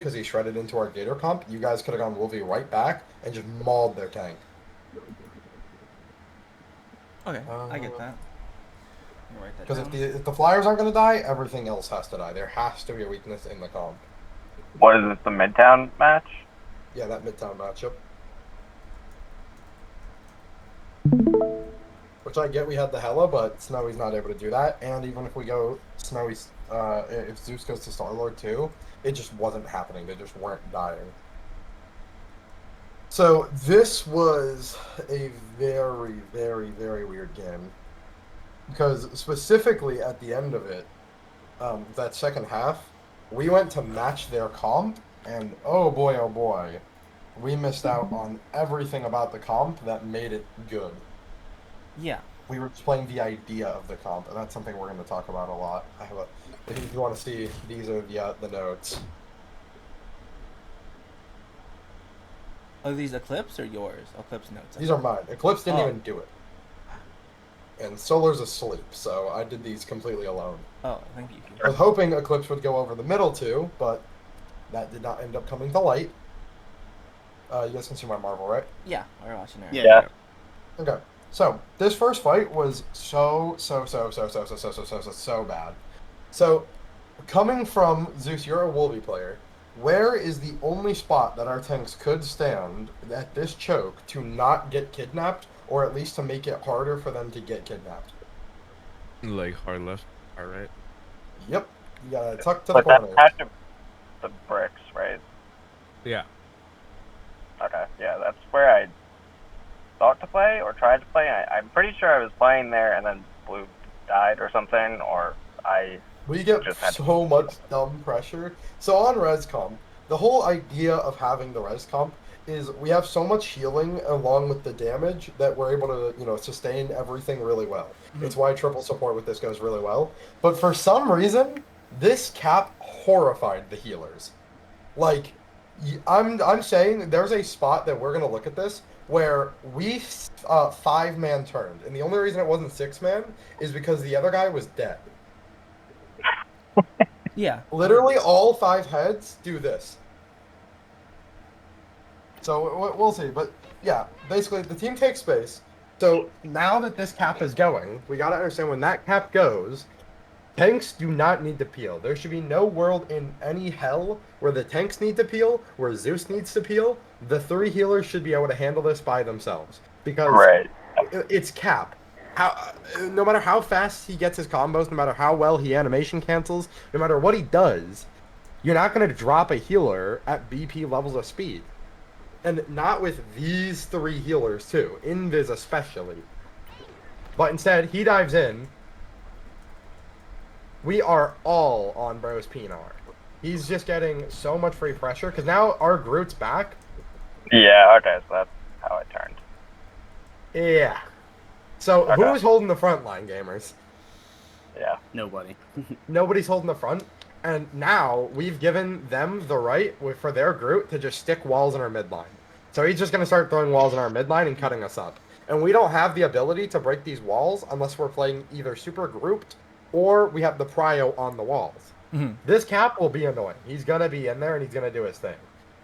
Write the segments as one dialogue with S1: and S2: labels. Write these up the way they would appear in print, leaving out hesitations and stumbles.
S1: because he shredded into our Gator comp, you guys could have gone Wolvie right back and just mauled their tank.
S2: Okay, I get that. Write that
S1: Because
S2: down.
S1: if the Flyers aren't going to die, everything else has to die. There has to be a weakness in the comp.
S3: What is this, the Midtown match?
S1: Yeah, that Midtown matchup. Which I get we had the Hella, but Snowy's not able to do that. And even if we go Snowy's, if Zeus goes to Star-Lord too, it just wasn't happening. They just weren't dying. So this was a very, very, very weird game. Because specifically at the end of it, that second half, we went to match their comp, and oh boy, we missed out on everything about the comp that made it good.
S2: Yeah.
S1: We were just playing the idea of the comp, and that's something we're going to talk about a lot. I have a, if you want to see, these are the notes.
S2: Are these Eclipse or yours? Eclipse notes.
S1: These are mine. Eclipse didn't
S2: Oh.
S1: even do it. And Solar's asleep, so I did these completely alone.
S2: Oh, thank you.
S1: I was hoping Eclipse would go over the middle too, but that did not end up coming to light. You guys can see my Marvel, right?
S2: Yeah, we're watching there.
S3: Yeah.
S1: Okay. So this first fight was so bad. So coming from Zeus, you're a Wolvie player. Where is the only spot that our tanks could stand at this choke to not get kidnapped, or at least to make it harder for them to get kidnapped?
S4: Like hard left, hard right.
S1: Yep. You gotta tuck to the
S3: But that's
S1: corner.
S3: kind of the bricks, right?
S4: Yeah.
S3: Okay, yeah, that's where I thought to play or tried to play. I'm pretty sure I was playing there and then Blue died or something, or
S1: We get
S3: just had
S1: so much dumb pressure. So on res comp, the whole idea of having the res comp is we have so much healing along with the damage that we're able to, sustain everything really well. It's why triple support with this goes really well. But for some reason, this cap horrified the healers. Like, I'm saying there's a spot that we're gonna look at this where we 5-man turned, and the only reason it wasn't 6-man is because the other guy was dead.
S2: Yeah.
S1: Literally all 5 heads do this. So we'll see. But yeah, basically the team takes space. So now that this cap is going, we gotta understand when that cap goes, tanks do not need to peel. There should be no world in any hell where the tanks need to peel, where Zeus needs to peel. The 3 healers should be able to handle this by themselves. Because
S3: right.
S1: it's cap. No matter how fast he gets his combos, no matter how well he animation cancels, no matter what he does, you're not going to drop a healer at BP levels of speed. And not with these 3 healers, too. Invis especially. But instead, he dives in. We are all on Bro's PNR. He's just getting so much free pressure, because now our Groot's back.
S3: Yeah, okay, so that's how it turned.
S1: Yeah. So,
S3: Okay.
S1: who's holding the front line, gamers?
S3: Yeah.
S5: Nobody.
S1: Nobody's holding the front. And now we've given them the right for their Groot to just stick walls in our midline. So he's just going to start throwing walls in our midline and cutting us up. And we don't have the ability to break these walls unless we're playing either super grouped or we have the prio on the walls.
S2: Mhm.
S1: This cap will be annoying. He's going to be in there and he's going to do his thing.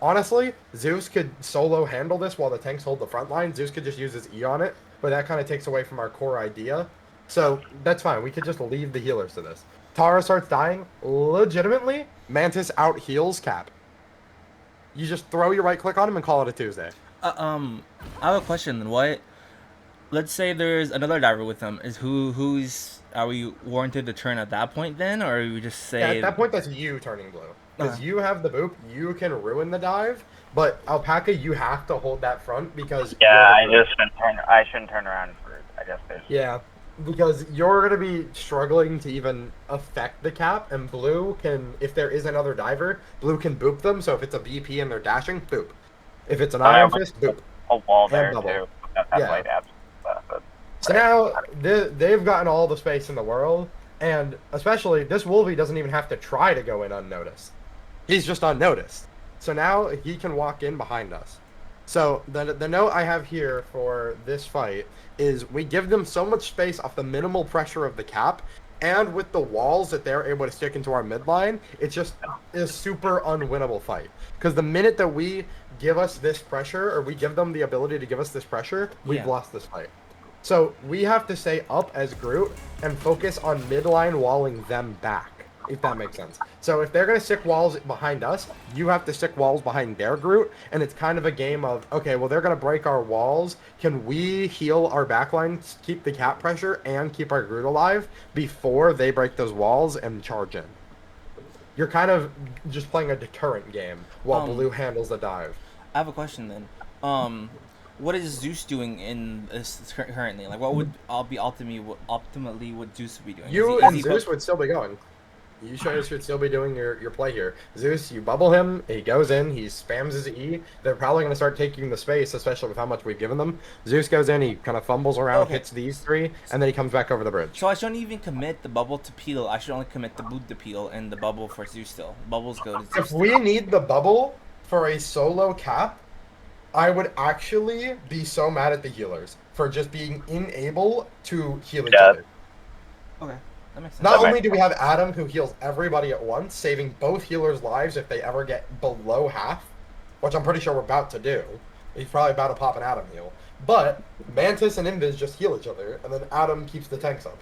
S1: Honestly, Zeus could solo handle this while the tanks hold the front line. Zeus could just use his E on it, but that kind of takes away from our core idea. So that's fine. We could just leave the healers to this. Tara starts dying. Legitimately, Mantis out heals Cap. You just throw your right click on him and call it a Tuesday.
S2: I have a question. What? Let's say there's another diver with them. Who's are we warranted to turn at that point then, or we just say?
S1: Yeah, at that point, that's you turning blue. Because
S2: Okay.
S1: you have the boop, you can ruin the dive, but Alpaca, you have to hold that front because...
S3: Yeah, I
S1: you're the
S3: just I shouldn't turn around for, I guess there's...
S1: Yeah, because you're going to be struggling to even affect the cap, and blue can, if there is another diver, blue can boop them, so if it's a BP and they're dashing, boop. If it's an Iron Fist, boop.
S3: A wall there,
S1: double.
S3: too. That's how
S1: Yeah.
S3: light apps stuff, but...
S1: So now they've gotten all the space in the world, and especially this Wolvie doesn't even have to try to go in unnoticed. He's just unnoticed. So now he can walk in behind us. So the note I have here for this fight is we give them so much space off the minimal pressure of the cap and with the walls that they're able to stick into our midline, it just is super unwinnable fight. Because the minute that we give us this pressure, or we give them the ability to give us this pressure, we've
S2: Yeah.
S1: lost this fight. So we have to stay up as Groot and focus on midline walling them back, if that makes sense. So if they're going to stick walls behind us, you have to stick walls behind their Groot, and it's kind of a game of, okay, well, they're going to break our walls. Can we heal our backline, keep the cap pressure, and keep our Groot alive before they break those walls and charge in? You're kind of just playing a deterrent game while Blue handles the dive.
S2: I have a question then. What is Zeus doing in this currently? Like, what would ultimately what Zeus be doing?
S1: You
S2: Is
S1: and
S2: he
S1: Zeus would still be going. You guys should still be doing your play here. Zeus, you bubble him, he goes in, he spams his E. They're probably going to start taking the space, especially with how much we've given them. Zeus goes in, he kind of fumbles around,
S2: Okay.
S1: hits these three, and then he comes back over the bridge.
S2: So I shouldn't even commit the bubble to Peel. I should only commit the boot to Peel and the bubble for Zeus still. Bubbles go to Zeus.
S1: If we need the bubble for a solo cap, I would actually be so mad at the healers for just being unable to heal each
S3: Yeah.
S1: other.
S2: Okay, that makes sense.
S1: Not
S3: That
S1: only
S3: makes
S1: do we have Adam who heals everybody at once, saving both healers' lives if they ever get below half, which I'm pretty sure we're about to do. He's probably about to pop an Adam heal. But Mantis and Invis just heal each other, and then Adam keeps the tanks up.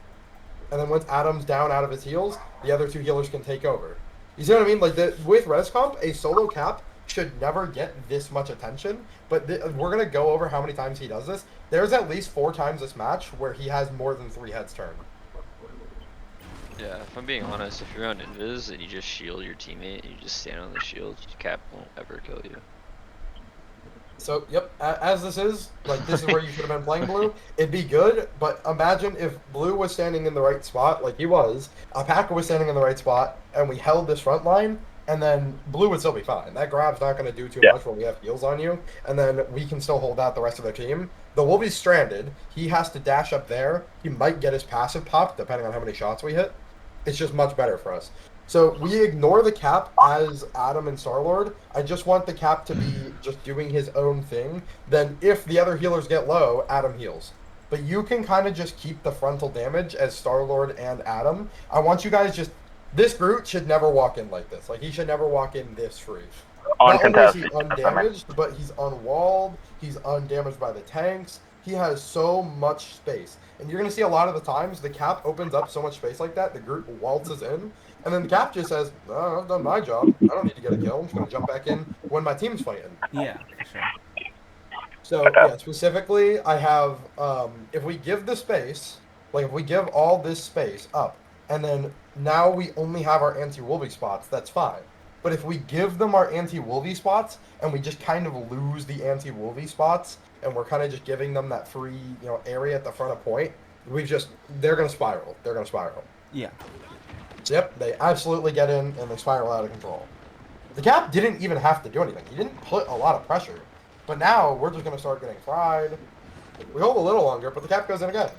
S1: And then once Adam's down out of his heals, the other two healers can take over. You see what I mean? Like with Rescomp, a solo cap should never get this much attention. But we're gonna go over how many times he does this. There's at least 4 times this match where he has more than 3 heads turned.
S5: Yeah, if I'm being honest, if you're on invis and you just shield your teammate and you just stand on the shield, cap won't ever kill you.
S1: So, yep, as this is, like, this is where you should have been playing Blue. It'd be good, but imagine if Blue was standing in the right spot, like he was, Alpaca was standing in the right spot, and we held this front line, and then Blue would still be fine. That grab's not going to do too much when we have heals on you, and then we can still hold out the rest of their team. The Wolvie's stranded. He has to dash up there. He might get his passive popped, depending on how many shots we hit. It's just much better for us. So we ignore the cap as Adam and Star-Lord. I just want the cap to be just doing his own thing. Then if the other healers get low, Adam heals. But you can kind of just keep the frontal damage as Star-Lord and Adam. I want you guys just... This Groot should never walk in like this. Like, he should never walk in this free. Not only is he
S3: Uncontested.
S1: undamaged, but he's unwalled. He's undamaged by the tanks. He has so much space. And you're going to see a lot of the times the cap opens up so much space like that, the Groot waltzes in. And then the cap just says, "No, I've done my job. I don't need to get a kill. I'm just going to jump back in when my team's fighting."
S2: Yeah, for sure.
S1: So, yeah, specifically, I have, if we give the space, like if we give all this space up, and then now we only have our anti-Wolvie spots, that's fine. But if we give them our anti-Wolvie spots, and we just kind of lose the anti-Wolvie spots, and we're kind of just giving them that free, area at the front of point, they're going to spiral. They're going to spiral.
S2: Yeah.
S1: Yep, they absolutely get in, and they spiral out of control. The cap didn't even have to do anything. He didn't put a lot of pressure. But now, we're just going to start getting fried. We hold a little longer, but the cap goes in again.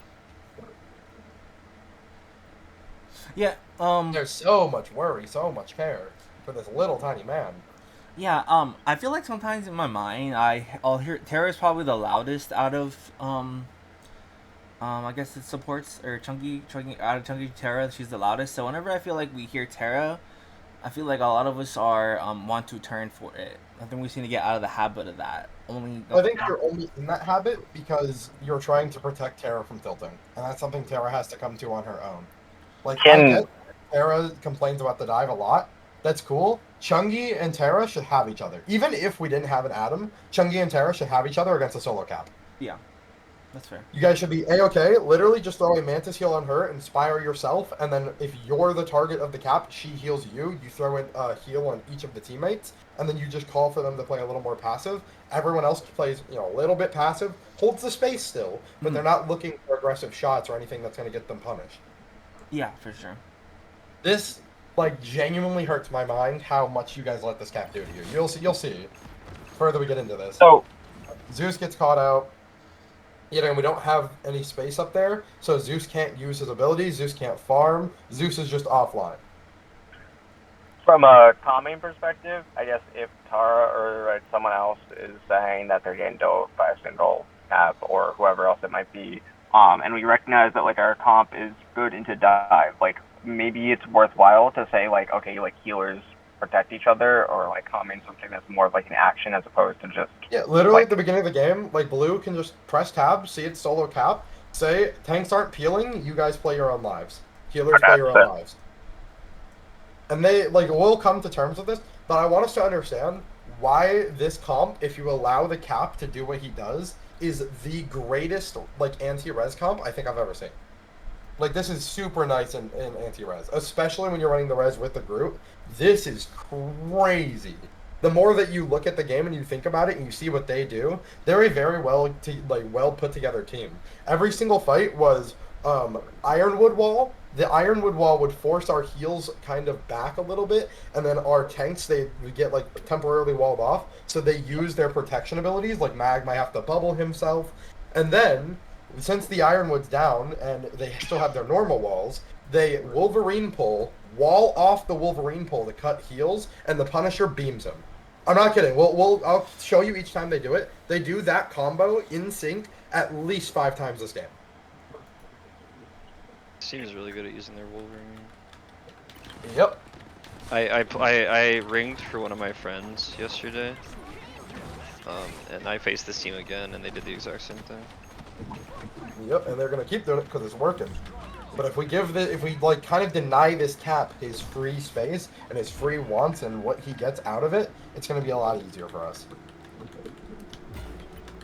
S2: Yeah.
S1: There's so much worry, so much care for this little tiny man.
S2: Yeah. I feel like sometimes in my mind, I'll hear Terra's probably the loudest out of I guess it supports or Chunky out of Chunky Terra. She's the loudest. So whenever I feel like we hear Terra, I feel like a lot of us are want to turn for it. I think we seem to get out of the habit of that.
S1: I think you're only in that habit because you're trying to protect Terra from tilting, and that's something Terra has to come to on her own. Like, I get Terra complains about the dive a lot. That's cool. Chungi and Terra should have each other. Even if we didn't have an Adam, Chungi and Terra should have each other against a solo cap.
S2: Yeah, that's fair.
S1: You guys should be A-okay. Literally just throw a Mantis heal on her, inspire yourself, and then if you're the target of the cap, she heals you. You throw in a heal on each of the teammates, and then you just call for them to play a little more passive. Everyone else plays, a little bit passive, holds the space still, but they're not looking for aggressive shots or anything that's going to get them punished.
S2: Yeah, for sure.
S1: This, genuinely hurts my mind how much you guys let this cap do to you. You'll see. Further we get into this.
S3: So,
S1: Zeus gets caught out. We don't have any space up there, so Zeus can't use his abilities. Zeus can't farm. Zeus is just offline.
S3: from a calming perspective, I guess if Tara or someone else is saying that they're getting doped by a single cap or whoever else it might be and we recognize that like our comp is good into dive, like maybe it's worthwhile to say like, okay, like healers protect each other, or like comment something that's more of like an action as opposed to just
S1: Yeah, literally
S3: like,
S1: at the beginning of the game, like blue can just press tab, see its solo cap, say tanks aren't peeling, you guys play your own lives. Healers
S3: Okay,
S1: play your
S3: so-
S1: own lives. And they like will come to terms with this, but I want us to understand why this comp, if you allow the cap to do what he does, is the greatest like anti-res comp I think I've ever seen. Like this is super nice in anti-res, especially when you're running the res with the group. This is crazy. The more that you look at the game and you think about it and you see what they do, they're a very well put together team. Every single fight was Ironwood wall. The Ironwood wall would force our heals kind of back a little bit, and then our tanks they would get like temporarily walled off. So they use their protection abilities. Like Mag might have to bubble himself, and then since the Ironwood's down and they still have their normal walls, they Wolverine pull, wall off the Wolverine pull to cut heals, and the Punisher beams him. I'm not kidding. I'll show you each time they do it. They do that combo in sync at least 5 times this game.
S5: This team is really good at using their Wolverine.
S1: Yep.
S5: I ringed for one of my friends yesterday, and I faced this team again, and they did the exact same thing.
S1: Yep, and they're gonna keep doing it because it's working. But if we like kind of deny this cap his free space and his free wants and what he gets out of it, it's gonna be a lot easier for us.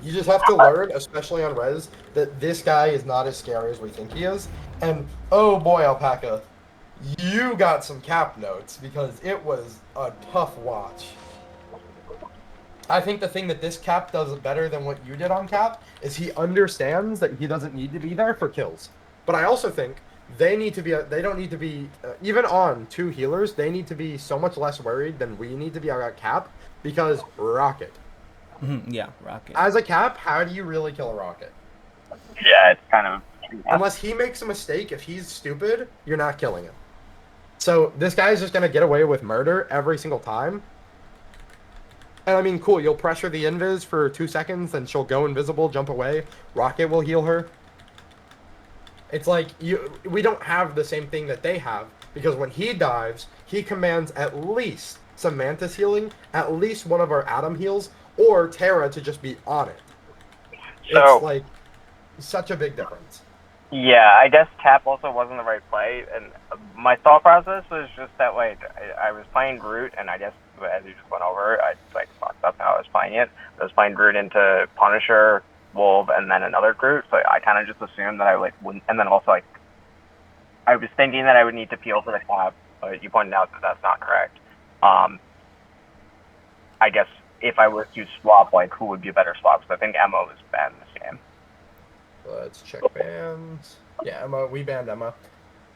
S1: You just have to learn, especially on res, that this guy is not as scary as we think he is. And oh boy, Alpaca, you got some cap notes because it was a tough watch. I think the thing that this cap does better than what you did on cap is he understands that he doesn't need to be there for kills. But I also think they don't need to be, even on 2 healers, they need to be so much less worried than we need to be on cap because Rocket.
S2: Yeah, Rocket.
S1: As a cap, how do you really kill a Rocket?
S3: yeah, it's kind of
S1: Unless he makes a mistake, if he's stupid, you're not killing him. So this guy's just going to get away with murder every single time. And I mean, cool, you'll pressure the invis for 2 seconds, and she'll go invisible, jump away. Rocket will heal her. It's like, we don't have the same thing that they have, because when he dives, he commands at least some Mantis healing, at least one of our Atom heals, or Terra to just be on it.
S3: So-
S1: It's like, such a big difference.
S3: Yeah, I guess cap also wasn't the right play, and my thought process was just that like I was playing Groot, and I guess as you just went over, I like fucked up how I was playing it. I was playing Groot into Punisher, Wolf, and then another Groot, so I kind of just assumed that I like wouldn't, and then also like I was thinking that I would need to peel for the cap, but you pointed out that that's not correct. I guess if I were to swap, like who would be a better swap? Because I think Emma was bad in this game.
S1: Let's check bans. Yeah, Emma, we banned Emma.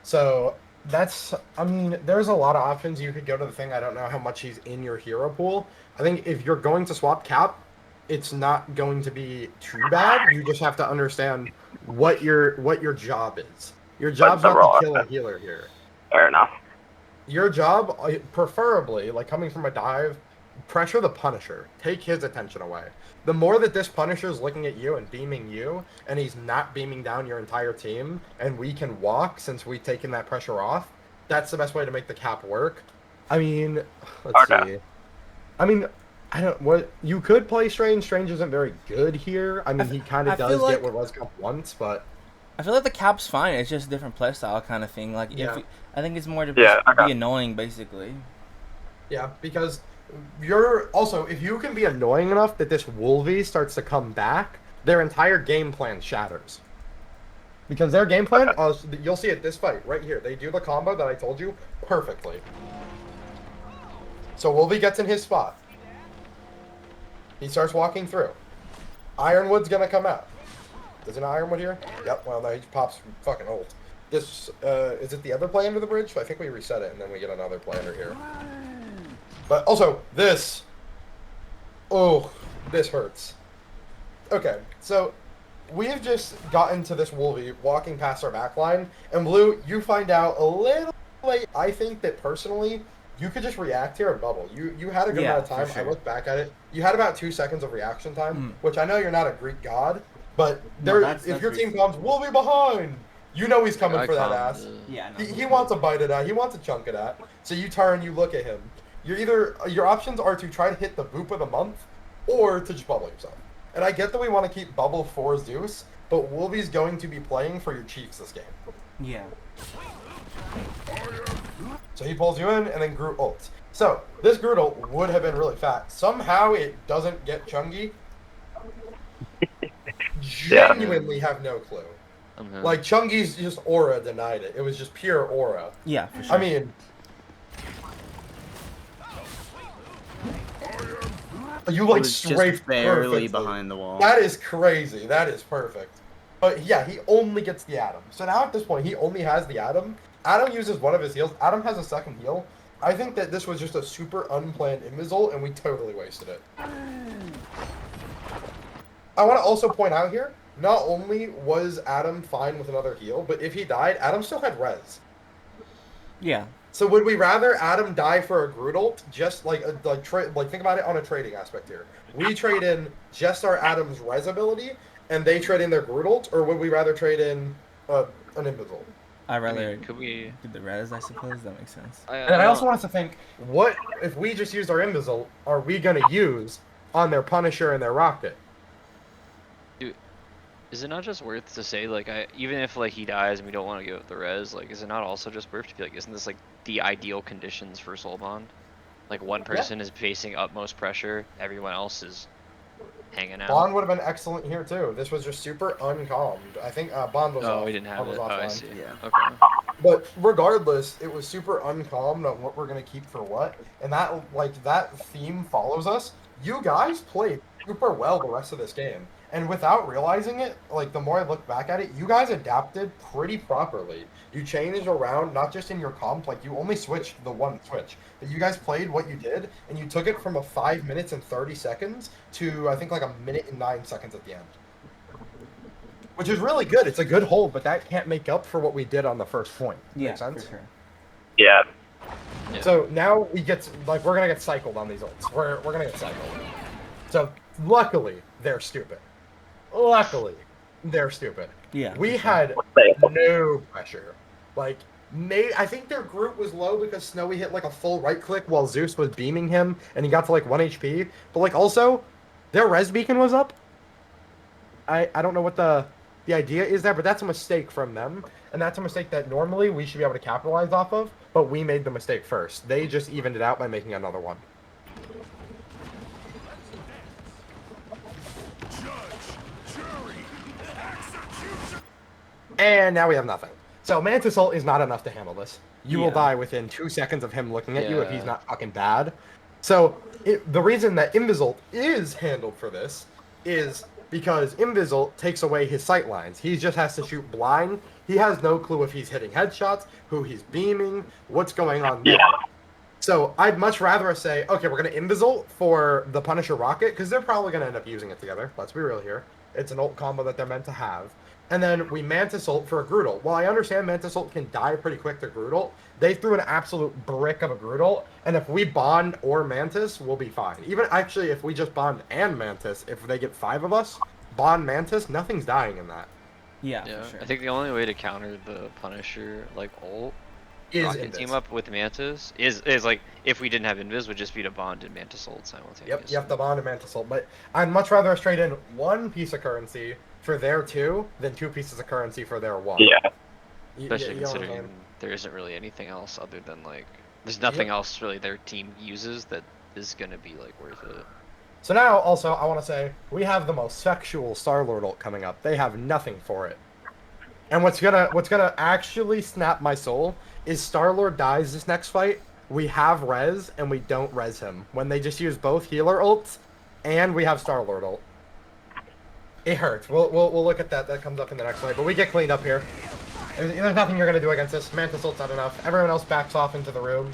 S1: So that's, I mean, there's a lot of options. You could go to the thing. I don't know how much he's in your hero pool. I think if you're going to swap cap, it's not going to be too bad. You just have to understand what your job is. Your job's
S3: the
S1: not
S3: role?
S1: to kill a healer here.
S3: Fair enough.
S1: Your job, preferably, like coming from a dive, pressure the Punisher. Take his attention away. The more that this Punisher is looking at you and beaming you, and he's not beaming down your entire team, and we can walk since we've taken that pressure off, that's the best way to make the cap work. I mean, let's see. I mean, I don't, what, you could play Strange. Strange isn't very good here. I mean, he kind
S2: I
S1: of
S2: feel
S1: does
S2: like-
S1: get what was cap once, but
S2: I feel like the cap's fine. It's just a different playstyle kind of thing. Like,
S1: Yeah.
S2: I think it's more to
S3: Yeah,
S2: just
S3: okay.
S2: be annoying, basically.
S1: yeah, because you're also, if you can be annoying enough that this Wolvie starts to come back, their entire game plan shatters. Because their game plan, you'll see it this fight right here. They do the combo that I told you perfectly. So Wolvie gets in his spot. He starts walking through. Ironwood's gonna come out. There's an Ironwood here? Yep, well, no, he pops fucking ult. This, is it the other play under the bridge? I think we reset it and then we get another play under here. But also, this. Oh, this hurts. Okay, so we've just gotten to this Wolvie walking past our backline, and Blue, you find out a little late. I think that personally, you could just react here and bubble. You had a good
S2: Yeah,
S1: amount of time.
S2: for sure.
S1: I looked back at it. You had about 2 seconds of reaction time, which I know you're not a Greek god, But
S2: No,
S1: if your
S2: that's
S1: team
S2: reasonable.
S1: comes, we'll be behind. You know he's coming
S5: I
S1: for that
S5: calmed,
S1: ass.
S2: Yeah, no.
S1: He wants a bite of that. He wants a chunk of that. So you turn, you look at him. Your options are to try to hit the boop of the month, or to just bubble yourself. And I get that we want to keep bubble for Zeus, but Wolvie's going to be playing for your Chiefs this game.
S2: Yeah.
S1: So he pulls you in, and then Groot ults. So this Groot ult would have been really fat. Somehow it doesn't get Chungi. Genuinely have no clue. Like Chungi's just aura denied it. It was just pure aura.
S2: Yeah, for sure.
S1: I mean, you
S6: It
S1: like
S6: was
S1: strafed
S6: just barely
S1: perfectly.
S6: behind the wall.
S1: That is crazy. That is perfect. But yeah, he only gets the Atom. So now at this point, he only has the Atom. Adam uses one of his heals. Adam has a second heal. I think that this was just a super unplanned Invisol, and we totally wasted it. I want to also point out here, not only was Adam fine with another heal, but if he died, Adam still had res.
S2: Yeah.
S1: So would we rather Adam die for a Groot ult, just like think about it on a trading aspect here. We trade in just our Adam's res ability, and they trade in their Groot ult, or would we rather trade in an Invisol?
S2: I'd rather
S5: could we?
S2: do the res, I suppose. That makes sense.
S1: And I also want us to think, what if we just used our Invisol, are we going to use on their Punisher and their Rocket?
S5: Is it not just worth to say, like, even if, like, he dies and we don't want to give up the res, like, is it not also just worth to be like, isn't this, like, the ideal conditions for Soul Bond? Like, one person is facing utmost pressure, everyone else is hanging out.
S1: Bond would have been excellent here, too. This was just super uncalmed. I think Bond was
S5: Oh,
S1: off.
S5: we didn't have
S1: Bond
S5: it.
S1: was
S5: Oh, I
S1: offline.
S5: see.
S6: Yeah.
S5: Okay.
S1: But regardless, it was super uncalmed on what we're going to keep for what. And that theme follows us. You guys played super well the rest of this game. And without realizing it, like, the more I look back at it, you guys adapted pretty properly. You changed around, not just in your comp, like, you only switched the one switch. But you guys played what you did, and you took it from a 5 minutes and 30 seconds to, I think, like, a minute and 9 seconds at the end. Which is really good. It's a good hold, but that can't make up for what we did on the first point.
S2: Yeah,
S1: Make sense?
S2: for sure.
S3: Yeah.
S5: Yeah.
S1: So now we're gonna get cycled on these ults. We're gonna get cycled. So luckily they're stupid. Luckily they're stupid.
S2: Yeah.
S1: We
S2: for sure.
S1: had no pressure. Like, I think their group was low because Snowy hit like a full right click while Zeus was beaming him and he got to like 1 HP. But like also, their res beacon was up. I don't know what the idea is there, but that's a mistake from them. And that's a mistake that normally we should be able to capitalize off of, but we made the mistake first. They just evened it out by making another one. And now we have nothing. So Mantis ult is not enough to handle this. You will
S2: Yeah.
S1: die within 2 seconds of him looking at you if he's
S5: Yeah.
S1: not fucking bad. So the reason that Invisult is handled for this is because Invisult takes away his sight lines. He just has to shoot blind. He has no clue if he's hitting headshots, who he's beaming, what's going on there.
S3: Yeah.
S1: So I'd much rather say, okay, we're going to Invisult for the Punisher Rocket, because they're probably going to end up using it together. Let's be real here. It's an ult combo that they're meant to have. And then we Mantis ult for a Groot ult. While I understand Mantis ult can die pretty quick to Groot ult, they threw an absolute brick of a Groot ult. And if we Bond or Mantis, we'll be fine. Even actually, if we just Bond and Mantis, if they get 5 of us, Bond Mantis, nothing's dying in that.
S2: Yeah,
S5: Yeah.
S2: for sure.
S5: I think the only way to counter the Punisher, like, ult,
S1: Is
S5: Rocket
S1: Invis.
S5: team up with Mantis is like, if we didn't have Invis, would just be to Bond and Mantis ult simultaneously.
S1: Yep, you have to Bond and Mantis ult. But I'd much rather us trade in 1 piece of currency for their 2 than 2 pieces of currency for their 1.
S3: Yeah.
S5: Especially
S1: You know what I
S5: considering
S1: mean?
S5: there isn't really anything else other than, like, there's nothing else really their team uses that is gonna be, like, worth it.
S1: So now, also, I want to say, we have the most sexual Star-Lord ult coming up. They have nothing for it. And what's gonna actually snap my soul is Star-Lord dies this next fight, we have res, and we don't res him. When they just use both healer ults, and we have Star-Lord ult. It hurts. We'll look at that. That comes up in the next fight. But we get cleaned up here. There's nothing you're gonna do against this. Mantis ult's not enough. Everyone else backs off into the room.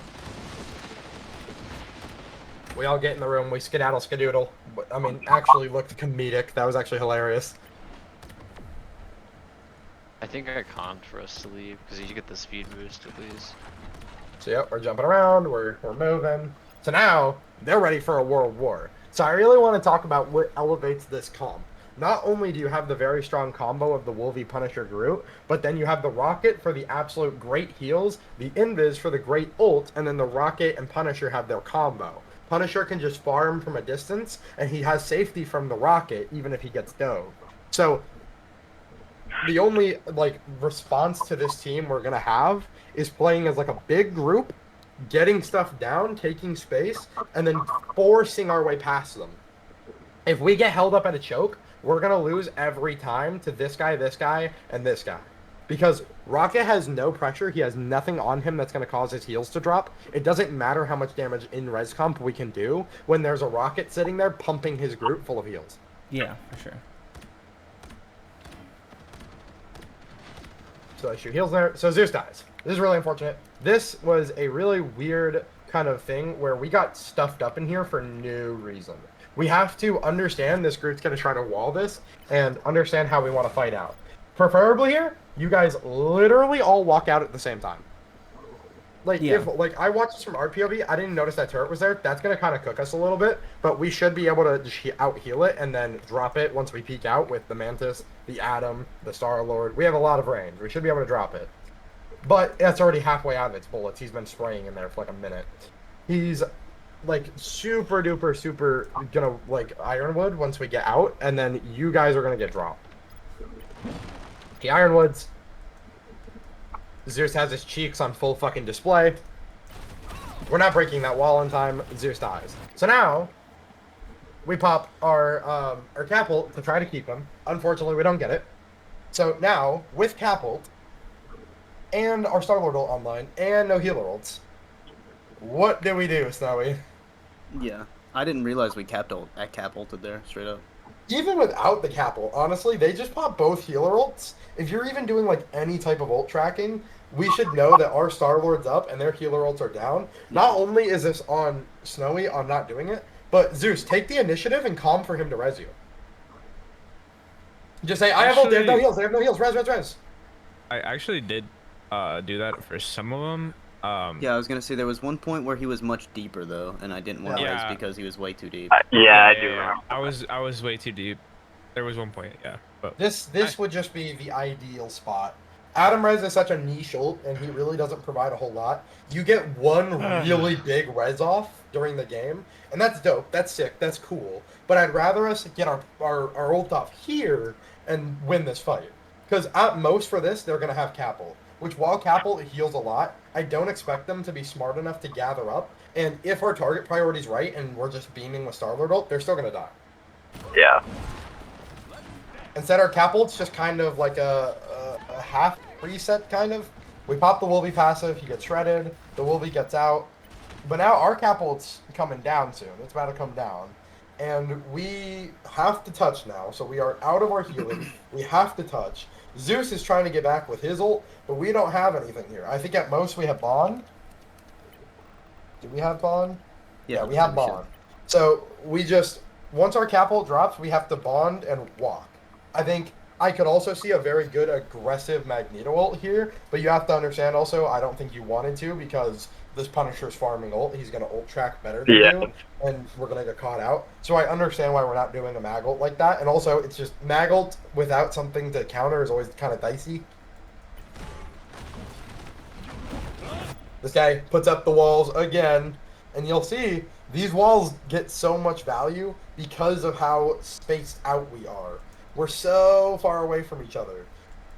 S1: We all get in the room. We skedaddle, skedoodle. But, I mean, actually looked comedic. That was actually hilarious.
S5: I think I calmed for us to leave because you get the speed boost at least.
S1: So yep, we're jumping around. We're moving. So now they're ready for a world war. So I really want to talk about what elevates this comp. not only do you have the very strong combo of the Wolvie Punisher Groot, but then you have the Rocket for the absolute great heals, the Invis for the great ult, and then the Rocket and Punisher have their combo. Punisher can just farm from a distance, and he has safety from the Rocket, even if he gets dove. So the only like response to this team we're gonna have is playing as like a big group, getting stuff down, taking space, and then forcing our way past them. If we get held up at a choke, we're gonna lose every time to this guy, and this guy. Because Rocket has no pressure, he has nothing on him that's gonna cause his heals to drop. It doesn't matter how much damage in res comp we can do when there's a Rocket sitting there pumping his group full of heals.
S2: Yeah, for sure.
S1: So I shoot heals there. So Zeus dies. This is really unfortunate. This was a really weird kind of thing where we got stuffed up in here for no reason. We have to understand this group's going to try to wall this and understand how we want to fight out. Preferably here, you guys literally all walk out at the same time. Like,
S2: Yeah.
S1: if like I watched this from our POV, I didn't notice that turret was there. That's going to kind of cook us a little bit, but we should be able to just out heal it and then drop it once we peek out with the Mantis, the Atom, the Star-Lord. We have a lot of range. We should be able to drop it. But that's already halfway out of its bullets. He's been spraying in there for like a minute. He's like super duper super gonna like Ironwood once we get out, and then you guys are gonna get dropped. The Ironwoods. Zeus has his cheeks on full fucking display. We're not breaking that wall in time. Zeus dies. So now we pop our Capult to try to keep him. Unfortunately, we don't get it. So now with Capult and our Star-Lord ult online and no healer ults, what do we do, Snowy?
S6: Yeah, I didn't realize we cap ulted there, straight up.
S1: Even without the Capult, honestly, they just pop both healer ults. If you're even doing like any type of ult tracking, we should know that our Star-Lord's up and their healer ults are down. Not only is this on Snowy on not doing it, but Zeus, take the initiative and calm for him to res you. Just say, I have ult, they have no heals, res.
S4: I actually did do that for some of them.
S6: Yeah, I was gonna say there was one point where he was much deeper though, and I didn't want to
S4: Yeah.
S6: res because he was way too deep.
S3: Yeah, I do remember.
S4: I was way too deep. There was one point, yeah. But
S1: This would just be the ideal spot. Adam Res is such a niche ult, and he really doesn't provide a whole lot. You get one really big res off during the game, and that's dope. That's sick. That's cool. But I'd rather us get our ult off here and win this fight. Because at most for this, they're going to have Capult. Which, while Capult heals a lot, I don't expect them to be smart enough to gather up. And if our target priority's right and we're just beaming with Star-Lord ult, they're still going to die.
S3: Yeah.
S1: Instead, our Capult's just kind of like a half reset, kind of. We pop the Wolvie passive, he gets shredded, the Wolvie gets out. But now our Capult's coming down soon. It's about to come down. And we have to touch now, so we are out of our healing. We have to touch. Zeus is trying to get back with his ult, but we don't have anything here. I think at most we have Bond. Do we have Bond? Yeah, we have Bond. So we just, once our Capult drops, we have to Bond and walk. I think I could also see a very good aggressive Magneto ult here, but you have to understand also, I don't think you wanted to because this Punisher's farming ult. He's going to ult track better than you, and we're going to get caught out. So I understand why we're not doing a mag ult like that, and also it's just mag ult without something to counter is always kind of dicey. This guy puts up the walls again, and you'll see these walls get so much value because of how spaced out we are. We're so far away from each other.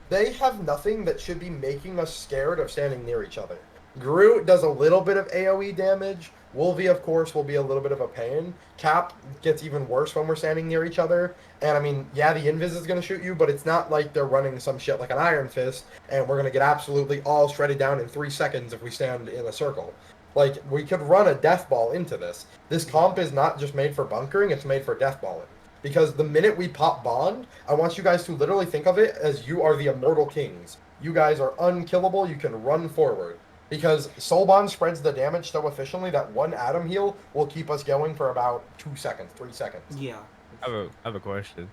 S1: They have nothing that should be making us scared of standing near each other. Groot does a little bit of AoE damage. Wolvie, of course, will be a little bit of a pain. Cap gets even worse when we're standing near each other. And, I mean, yeah, the Invis is going to shoot you, but it's not like they're running some shit like an Iron Fist, and we're going to get absolutely all shredded down in 3 seconds if we stand in a circle. Like, we could run a death ball into this. This comp is not just made for bunkering, it's made for death balling. Because the minute we pop Bond, I want you guys to literally think of it as you are the immortal kings. You guys are unkillable, you can run forward. Because Soul Bond spreads the damage so efficiently that one Atom heal will keep us going for about 2 seconds, 3 seconds.
S6: Yeah.
S4: I have a question.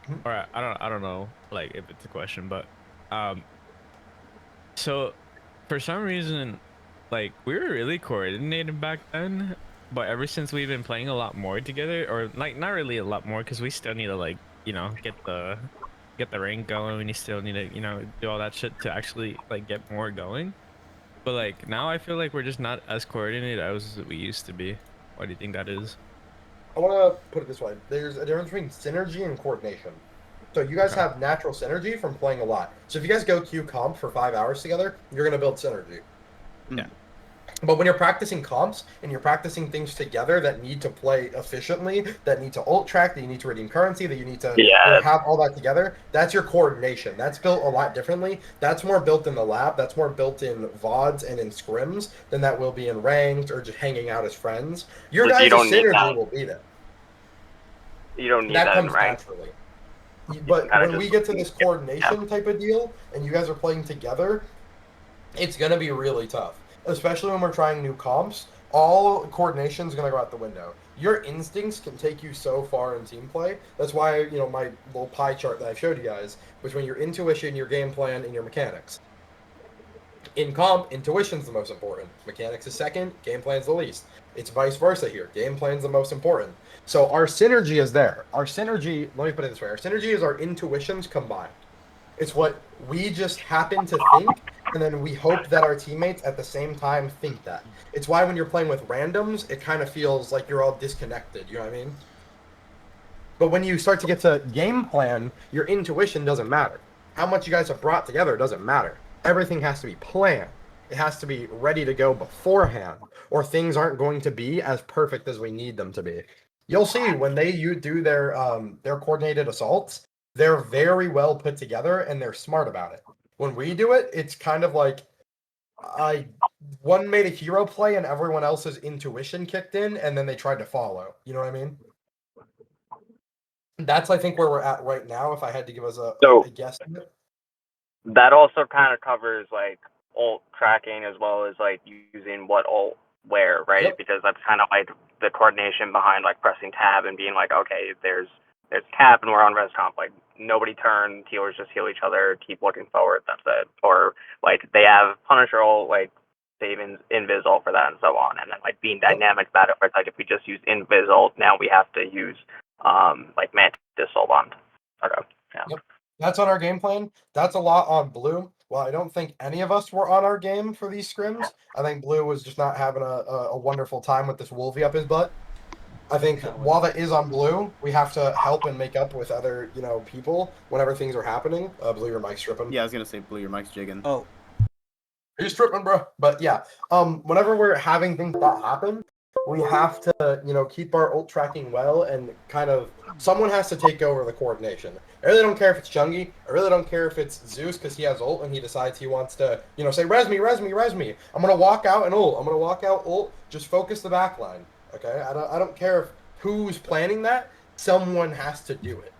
S1: Mhm.
S4: All right, I don't know, like if it's a question, but so for some reason, like we were really coordinated back then. but ever since we've been playing a lot more together, or like not really a lot more, because we still need to like get the rank going. We still need to do all that shit to actually like get more going. But like now, I feel like we're just not as coordinated as we used to be. Why do you think that is?
S1: I want to put it this way: there's a difference between synergy and coordination. So you guys
S4: Okay.
S1: have natural synergy from playing a lot. So if you guys go queue comp for 5 hours together, you're gonna build synergy.
S4: Yeah.
S1: But when you're practicing comps and you're practicing things together that need to play efficiently, that need to ult track, that you need to redeem currency, that you need to have all that together, that's your coordination. That's built a lot differently. That's more built in the lab. That's more built in VODs and in scrims than that will be in ranked or just hanging out as friends. Your
S3: But
S1: guys'
S3: you don't need
S1: synergy
S3: that.
S1: will be there.
S3: You don't need
S1: That
S3: that in
S1: comes
S3: rank.
S1: naturally. But
S3: kinda
S1: when we
S3: just-
S1: get to this coordination type of deal and you guys are playing together, it's going to be really tough, especially when we're trying new comps. All coordination is going to go out the window. Your instincts can take you so far in team play. That's why, my little pie chart that I showed you guys between your intuition, your game plan, and your mechanics. In comp, intuition's the most important. Mechanics is second, game plan's the least. It's vice versa here. Game plan's the most important. So our synergy is there. Our synergy, let me put it this way, our synergy is our intuitions combined. It's what we just happen to think, and then we hope that our teammates at the same time think that. It's why when you're playing with randoms, it kind of feels like you're all disconnected. You know what I mean? But when you start to get to game plan, your intuition doesn't matter. How much you guys have brought together doesn't matter. Everything has to be planned. It has to be ready to go beforehand, or things aren't going to be as perfect as we need them to be. You'll see when you do their coordinated assaults, they're very well put together and they're smart about it. When we do it, it's kind of like one made a hero play and everyone else's intuition kicked in, and then they tried to follow. You know what I mean? That's I think where we're at right now. If I had to give us a guess,
S3: That also kind of covers like ult tracking as well as like using what ult where, right?
S1: Yep.
S3: Because that's kind of like the coordination behind like pressing tab and being like, okay, there's cap and we're on res comp. Like nobody turn, healers just heal each other, keep looking forward. That's it. Or like they have Punisher ult, like save invis ult for that and so on. And then like being dynamic about it, where it's like if we just use invis ult, now we have to use like Mantis soul bond. Okay. Yeah.
S1: Yep. That's on our game plan. That's a lot on blue. Well, I don't think any of us were on our game for these scrims. I think blue was just not having a wonderful time with this Wolvie up his butt. I think while that is on blue, we have to help and make up with other, people whenever things are happening. Blue, your mic's tripping.
S6: Yeah, I was gonna say blue, your mic's jigging.
S2: Oh,
S1: He's tripping, bro. But yeah, whenever we're having things that happen, we have to, keep our ult tracking well, and kind of someone has to take over the coordination. I really don't care if it's Chungi. I really don't care if it's Zeus because he has ult and he decides he wants to, say res me, res me, res me. I'm gonna walk out and ult. I'm gonna walk out ult. Just focus the back line. Okay, I don't care if who's planning that. Someone has to do it,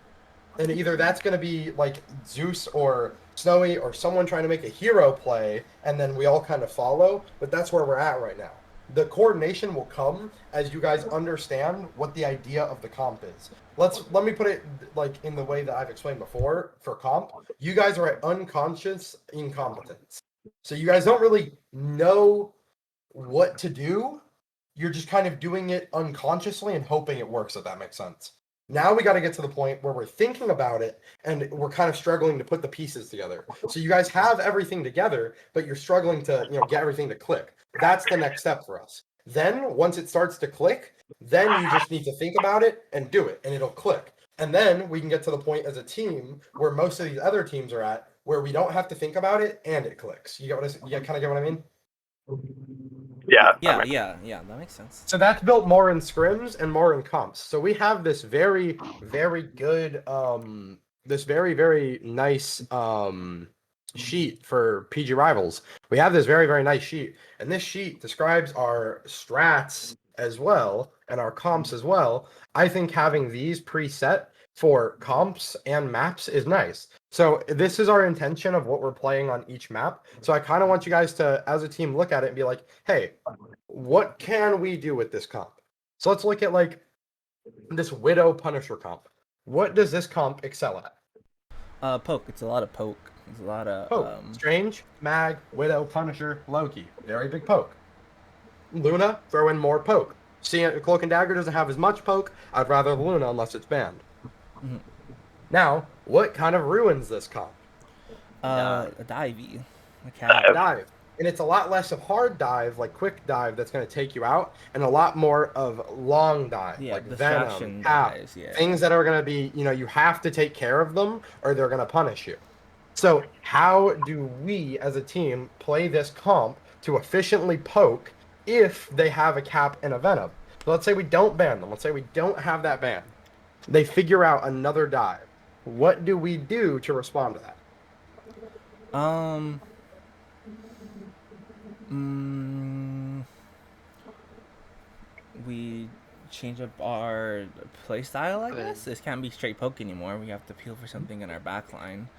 S1: and either that's gonna be like Zeus or Snowy or someone trying to make a hero play, and then we all kind of follow. But that's where we're at right now. The coordination will come as you guys understand what the idea of the comp is. Let me put it like in the way that I've explained before for comp. You guys are at unconscious incompetence. So you guys don't really know what to do. You're just kind of doing it unconsciously and hoping it works, if that makes sense. Now we got to get to the point where we're thinking about it and we're kind of struggling to put the pieces together. So you guys have everything together, but you're struggling to, get everything to click. That's the next step for us. Then once it starts to click, then you just need to think about it and do it, and it'll click. And then we can get to the point as a team where most of these other teams are at, where we don't have to think about it and it clicks. You kind of get what I mean?
S3: Yeah.
S2: yeah. That makes sense.
S1: So that's built more in scrims and more in comps. So we have this very, very good, this very, very nice sheet for PG Rivals. We have this very, very nice sheet, and this sheet describes our strats as well and our comps as well. I think having these preset for comps and maps is nice. So this is our intention of what we're playing on each map. So I kind of want you guys to, as a team, look at it and be like, hey, what can we do with this comp? So let's look at like this Widow Punisher comp. What does this comp excel at?
S2: Poke. It's a lot of poke. It's a lot of
S1: Poke. Strange, Mag, Widow, Punisher, Loki. Very big poke. Luna, throw in more poke. Cloak and Dagger doesn't have as much poke. I'd rather the Luna unless it's banned.
S2: Mhm.
S1: Now, what kind of ruins this comp?
S2: A divey. A cat.
S1: Dive. And it's a lot less of hard dive, like quick dive, that's going to take you out, and a lot more of long dive,
S2: Yeah,
S1: like
S2: distraction
S1: Venom, Cap,
S2: dives, yeah.
S1: things that are going to be, you have to take care of them or they're going to punish you. So, how do we as a team play this comp to efficiently poke if they have a Cap and a Venom? So let's say we don't ban them. Let's say we don't have that ban. They figure out another dive. What do we do to respond to that?
S2: We change up our play style, I
S5: Okay.
S2: guess. This can't be straight poke anymore. We have to peel for something in our back line.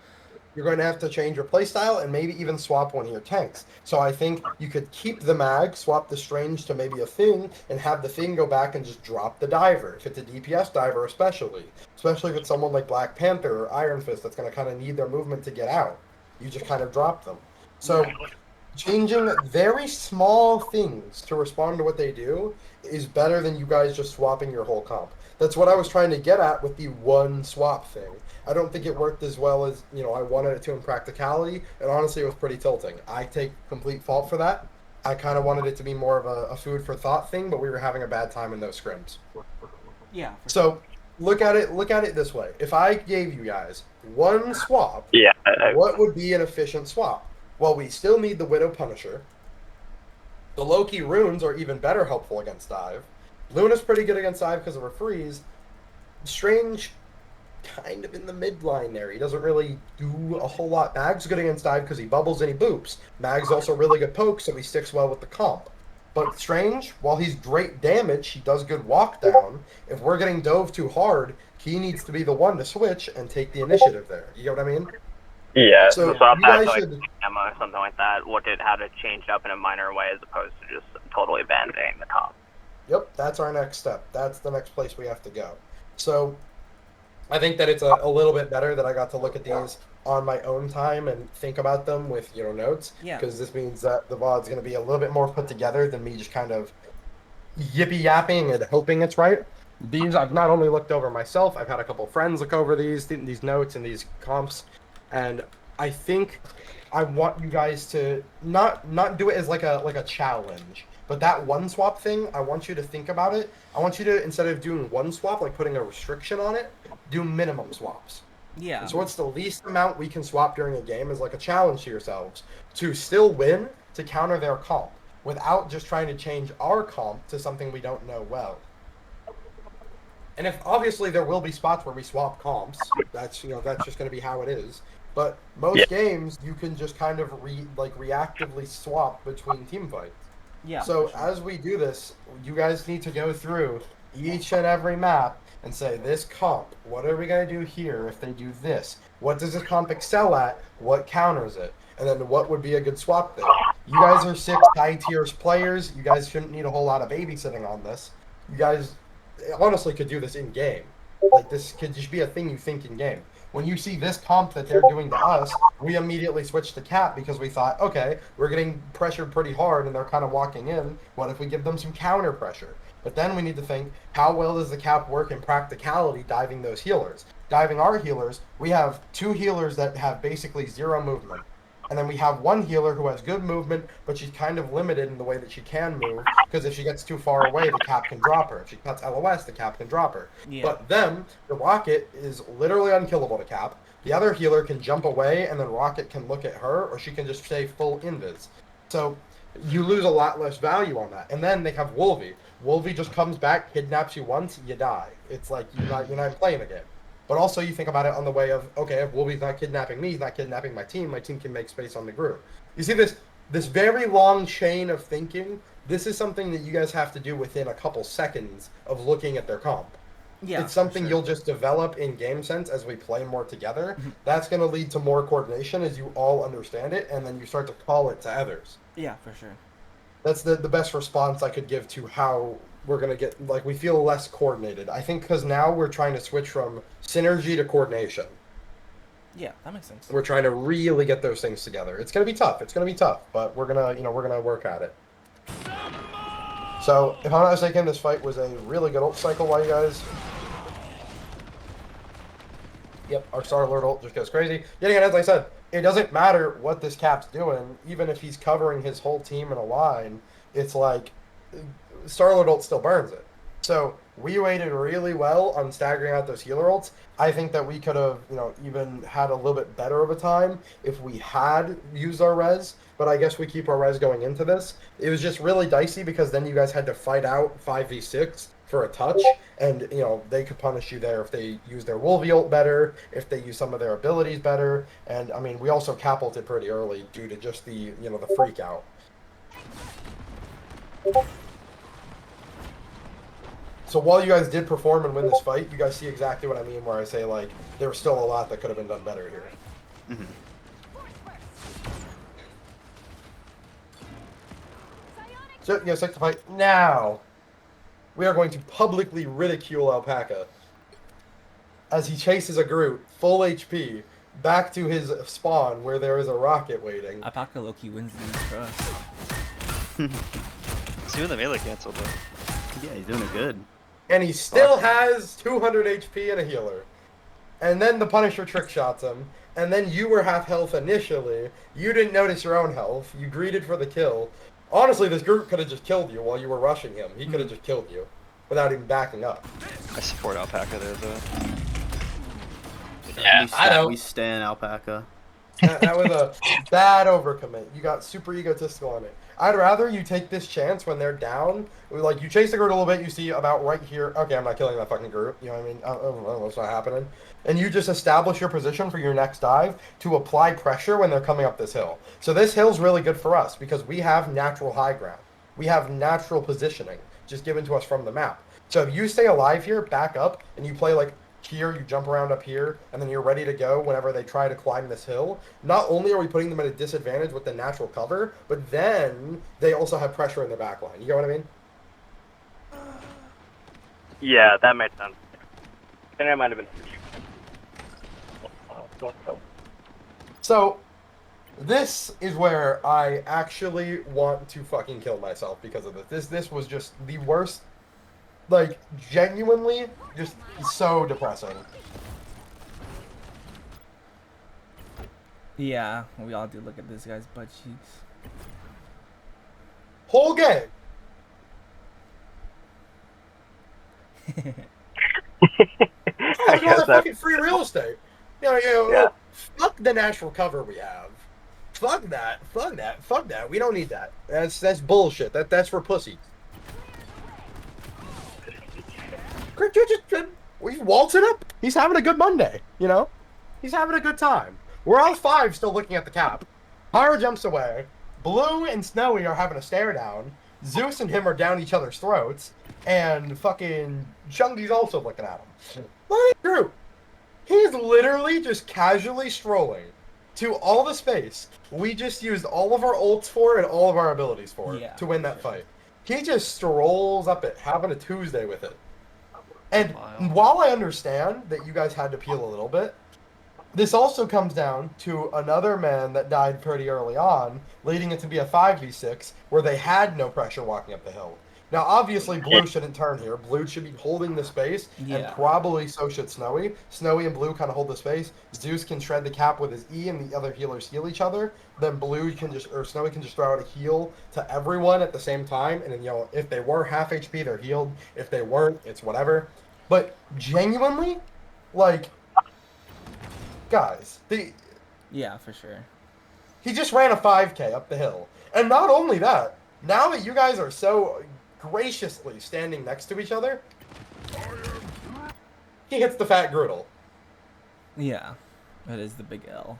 S1: You're going to have to change your playstyle and maybe even swap one of your tanks. So I think you could keep the mag, swap the Strange to maybe a Thing, and have the Thing go back and just drop the Diver. If it's a DPS Diver especially if it's someone like Black Panther or Iron Fist that's going to kind of need their movement to get out. You just kind of drop them. So changing very small things to respond to what they do is better than you guys just swapping your whole comp. That's what I was trying to get at with the one swap thing. I don't think it worked as well as, I wanted it to in practicality, and honestly, it was pretty tilting. I take complete fault for that. I kind of wanted it to be more of a food for thought thing, but we were having a bad time in those scrims.
S2: Yeah.
S1: So, look at it this way. If I gave you guys one swap,
S3: Yeah.
S1: what would be an efficient swap? Well, we still need the Widow Punisher. The Loki runes are even better helpful against dive. Luna's pretty good against dive because of her freeze. Strange, kind of in the midline there. He doesn't really do a whole lot. Mag's good against dive because he bubbles and he boops. Mag's also really good poke, so he sticks well with the comp. But Strange, while he's great damage, he does good walk down. If we're getting dove too hard, he needs to be the one to switch and take the initiative there. You know what I mean?
S3: Yeah.
S1: So
S3: So
S1: you guys
S3: like
S1: should.
S3: Emma or something like that. Look at how to change it up in a minor way as opposed to just totally abandoning the comp.
S1: Yep, that's our next step. That's the next place we have to go. So I think that it's a little bit better that I got to look at these on my own time and think about them with notes.
S2: Yeah.
S1: Because this means that the VOD's going to be a little bit more put together than me just kind of yippee yapping and hoping it's right. These I've not only looked over myself, I've had a couple friends look over these notes and these comps, and I think I want you guys to not do it as like a challenge. But that one swap thing, I want you to think about it. I want you to, instead of doing one swap, like putting a restriction on it, do minimum swaps.
S2: Yeah.
S1: And so what's the least amount we can swap during a game is like a challenge to yourselves to still win, to counter their comp, without just trying to change our comp to something we don't know well. And if obviously there will be spots where we swap comps, that's that's just going to be how it is. But most games you can just kind of reactively swap between team fights.
S2: Yeah.
S1: So
S2: for sure.
S1: as we do this, you guys need to go through each and every map and say, this comp, what are we going to do here if they do this? What does this comp excel at? What counters it? And then what would be a good swap there? You guys are 6 high tiers players. You guys shouldn't need a whole lot of babysitting on this. You guys honestly could do this in game. Like, this could just be a thing you think in game. When you see this comp that they're doing to us, we immediately switched to Cap because we thought, okay, we're getting pressured pretty hard and they're kind of walking in. What if we give them some counter pressure? But then we need to think, how well does the Cap work in practicality diving those healers? Diving our healers, we have 2 healers that have basically 0 movement. And then we have 1 healer who has good movement, but she's kind of limited in the way that she can move, because if she gets too far away, the Cap can drop her. If she cuts LOS, the Cap can drop her.
S2: Yeah.
S1: But then, the Rocket is literally unkillable to Cap. The other healer can jump away, and then Rocket can look at her, or she can just stay full invis. So, you lose a lot less value on that. And then they have Wolvie. Wolvie just comes back, kidnaps you once, you die. It's like, you're not playing the game. But also you think about it on the way of, okay, if Wolvie's not kidnapping me, he's not kidnapping my team can make space on the group. You see this very long chain of thinking, this is something that you guys have to do within a couple seconds of looking at their comp.
S2: Yeah.
S1: It's something
S2: for sure.
S1: you'll just develop in game sense as we play more together. That's going to lead to more coordination as you all understand it, and then you start to call it to others.
S2: Yeah, for sure.
S1: That's the best response I could give to how we're going to get, like, we feel less coordinated. I think because now we're trying to switch from synergy to coordination.
S2: Yeah, that makes sense.
S1: We're trying to really get those things together. It's going to be tough. But we're going to, we're going to work at it. So, if I'm not mistaken, this fight was a really good ult cycle while you guys... Yep, our Star-Lord ult just goes crazy. Yet again, as I said, it doesn't matter what this Cap's doing, even if he's covering his whole team in a line, it's like, Star-Lord ult still burns it. So, we waited really well on staggering out those healer ults. I think that we could have, even had a little bit better of a time if we had used our res, but I guess we keep our res going into this. It was just really dicey because then you guys had to fight out 5v6 for a touch, and they could punish you there if they use their Wolvie ult better, if they use some of their abilities better, and I mean we also cap ulted pretty early due to just the the freak out. So while you guys did perform and win this fight, you guys see exactly what I mean where I say like there was still a lot that could have been done better here.
S6: Mm-hmm.
S1: So stick to fight now. We are going to publicly ridicule Alpaca as he chases a Groot, full HP, back to his spawn where there is a rocket waiting.
S2: Alpaca Loki wins these for us.
S5: He's doing the melee cancel though.
S6: Yeah, he's doing it good.
S1: And he still has 200 HP and a healer. And then the Punisher trick shots him. And then you were half health initially. You didn't notice your own health. You greeted for the kill. Honestly, this Groot could have just killed you while you were rushing him. He could have just killed you without even backing up.
S5: I support Alpaca there though.
S1: Yeah, I know.
S6: We stand Alpaca.
S1: That was a bad overcommit. You got super egotistical on it. I'd rather you take this chance when they're down. Like, you chase the Groot a little bit, you see about right here, okay, I'm not killing that fucking Groot. You know what I mean? I don't know what's not happening. And you just establish your position for your next dive to apply pressure when they're coming up this hill. So this hill's really good for us because we have natural high ground. We have natural positioning just given to us from the map. So if you stay alive here, back up, and you play like here, you jump around up here, and then you're ready to go whenever they try to climb this hill. Not only are we putting them at a disadvantage with the natural cover, but then they also have pressure in their back line. You get what I mean?
S3: Yeah, that makes sense. I think I might have been.
S1: So, this is where I actually want to fucking kill myself because of this. This was just the worst. Like, genuinely, just so depressing.
S2: Yeah, we all do look at this guy's butt cheeks.
S1: Whole game.
S3: I guess
S1: fucking free real estate. Yeah. Fuck the natural cover we have. Fuck that. We don't need that. That's bullshit. That's for pussies. We waltz it up. He's having a good Monday, He's having a good time. We're all five still looking at the cap. Pyro jumps away. Blue and Snowy are having a stare down. Zeus and him are down each other's throats. And fucking Chungy's also looking at him. Look at Groot. He's literally just casually strolling to all the space we just used all of our ults for and all of our abilities for to win that fight. He just strolls up it, having a Tuesday with it. And while I understand that you guys had to peel a little bit, this also comes down to another man that died pretty early on, leading it to be a 5v6, where they had no pressure walking up the hill. Now, obviously, Blue shouldn't turn here. Blue should be holding the space, and probably so should Snowy. Snowy and Blue kind of hold the space. Zeus can shred the cap with his E, and the other healers heal each other. Then Snowy can just throw out a heal to everyone at the same time, and then, if they were half HP, they're healed. If they weren't, it's whatever. But genuinely, like, guys,
S2: yeah, for sure.
S1: He just ran a 5K up the hill. And not only that, now that you guys are so graciously standing next to each other, he hits the fat Groodle.
S2: Yeah, that is the big L.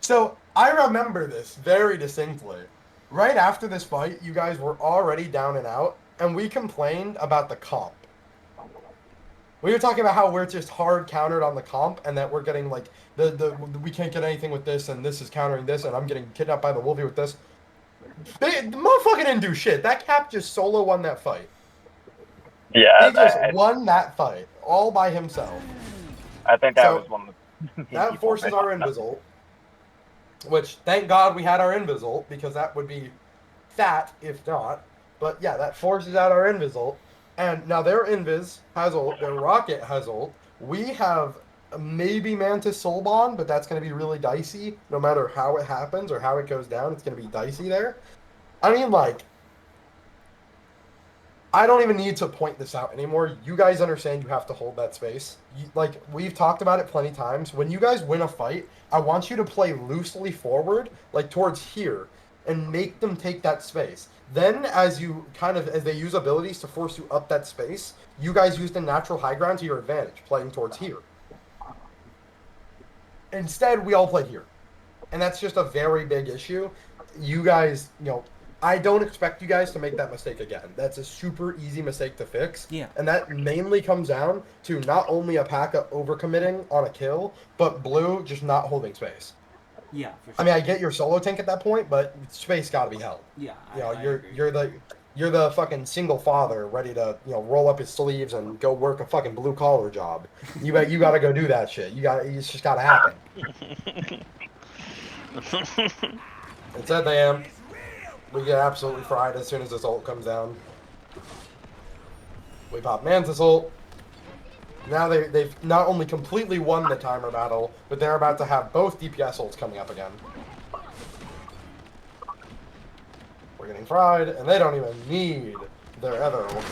S2: So,
S1: I remember this very distinctly. Right after this fight, you guys were already down and out, and we complained about the comp. We were talking about how we're just hard countered on the comp, and that we're getting, like, we can't get anything with this, and this is countering this, and I'm getting kidnapped by the Wolvie with this. The motherfucker didn't do shit. That Cap just solo won that fight.
S3: Yeah.
S1: He just won that fight all by himself.
S3: I think that was one of the...
S1: That forces our Invisult. Which, thank God we had our Invisult, because that would be fat if not. But yeah, that forces out our invis ult. And now their invis has ult, their rocket has ult. We have maybe Mantis Soul Bond, but that's going to be really dicey. No matter how it happens or how it goes down, it's going to be dicey there. I mean, like, I don't even need to point this out anymore. You guys understand you have to hold that space. Like, we've talked about it plenty times. When you guys win a fight, I want you to play loosely forward, like towards here, and make them take that space. Then, as they use abilities to force you up that space, you guys use the natural high ground to your advantage, playing towards here. Instead, we all play here. And that's just a very big issue. You guys, I don't expect you guys to make that mistake again. That's a super easy mistake to fix.
S2: Yeah.
S1: And that mainly comes down to not only Alpaca overcommitting on a kill, but Blue just not holding space.
S2: Yeah, for sure.
S1: I mean, I get your solo tank at that point, but space got to be held.
S2: Yeah,
S1: You're the fucking single father ready to roll up his sleeves and go work a fucking blue collar job. You got to go do that shit. It's just got to happen. It's at the end. We get absolutely fried as soon as this ult comes down. We pop Mantis ult. Now they've not only completely won the timer battle, but they're about to have both DPS ults coming up again. We're getting fried, and they don't even need their other ult.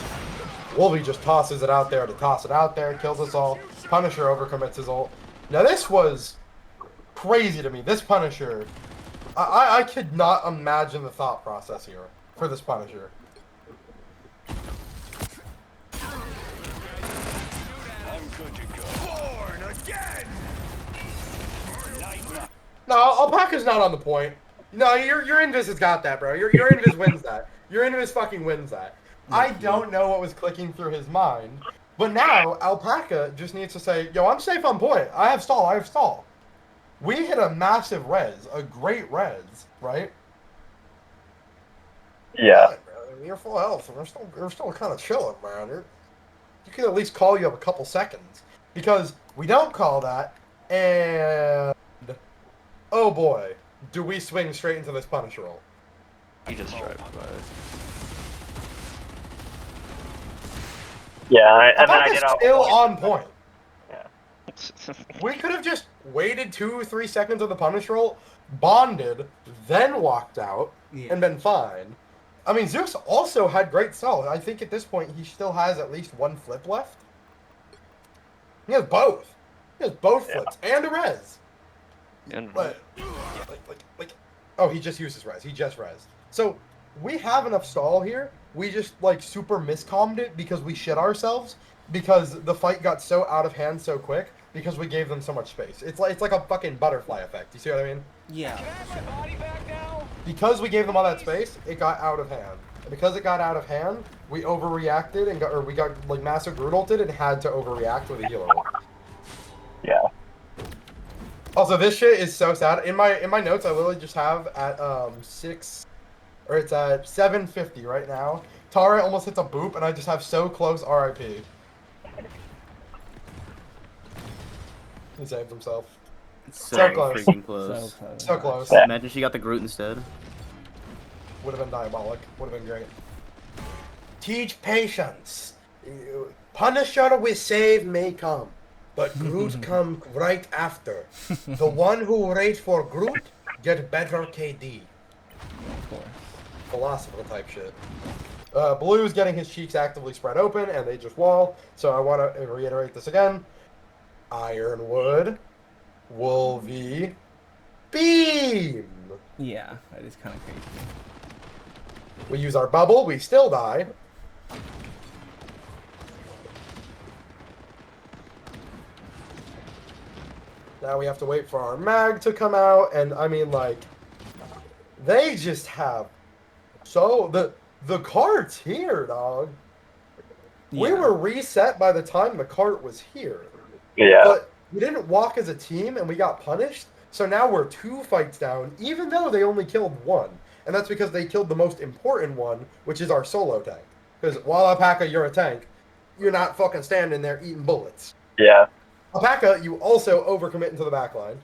S1: Wolvie just tosses it out there to toss it out there, kills us all. Punisher overcommits his ult. Now this was crazy to me. This Punisher, I could not imagine the thought process here for this Punisher. No, Alpaca's not on the point. No, your Invis has got that, bro. Your Invis wins that. Your Invis fucking wins that. I don't know what was clicking through his mind, but now Alpaca just needs to say, yo, I'm safe on point. I have stall. We hit a massive res, a great res, right?
S3: Yeah.
S1: You're full health, and we're still kind of chilling, man. You can at least call you up a couple seconds, because we don't call that, and oh boy, do we swing straight into this Punisher roll.
S5: He just tried by.
S3: Yeah, and then I did
S1: still on point.
S3: Yeah.
S1: We could have just waited 2-3 seconds of the punish roll, bonded, then walked out, and been fine. I mean, Zeus also had great stall. I think at this point he still has at least one flip left. He has both. He has both flips and a res.
S5: And
S1: But oh, he just used his res. He just res. So we have enough stall here. We just super miscommed it because we shit ourselves because the fight got so out of hand so quick because we gave them so much space. It's like a fucking butterfly effect. You see what I mean?
S2: Yeah.
S1: Because we gave them all that space, it got out of hand. And because it got out of hand, we overreacted and we got massive brute ulted and had to overreact with a healer ult.
S3: Yeah.
S1: Also, this shit is so sad. In my notes, I literally just have at it's at 750 right now. Tara almost hits a boop, and I just have so close RIP. He saved himself.
S6: So
S1: close.
S6: freaking close.
S1: So close.
S6: Imagine she got the Groot instead.
S1: Would have been diabolic. Would have been great. Teach patience. Punisher with save may come, but Groot come right after. The one who rage for Groot get better KD.
S2: Of course.
S1: Philosophical type shit. Blue's getting his cheeks actively spread open, and they just wall. So I want to reiterate this again. Ironwood, Wolvie, Beam.
S2: Yeah, that is kind of crazy.
S1: We use our bubble. We still die. Now we have to wait for our mag to come out, and I mean, they just have the cart's here, dog. We
S2: Yeah.
S1: were reset by the time the cart was here.
S3: Yeah.
S1: But we didn't walk as a team, and we got punished. So now we're 2 fights down, even though they only killed 1. And that's because they killed the most important one, which is our solo tank. Because while Alpaca, you're a tank, you're not fucking standing there eating bullets.
S3: Yeah.
S1: Alpaca, you also overcommit into the backline.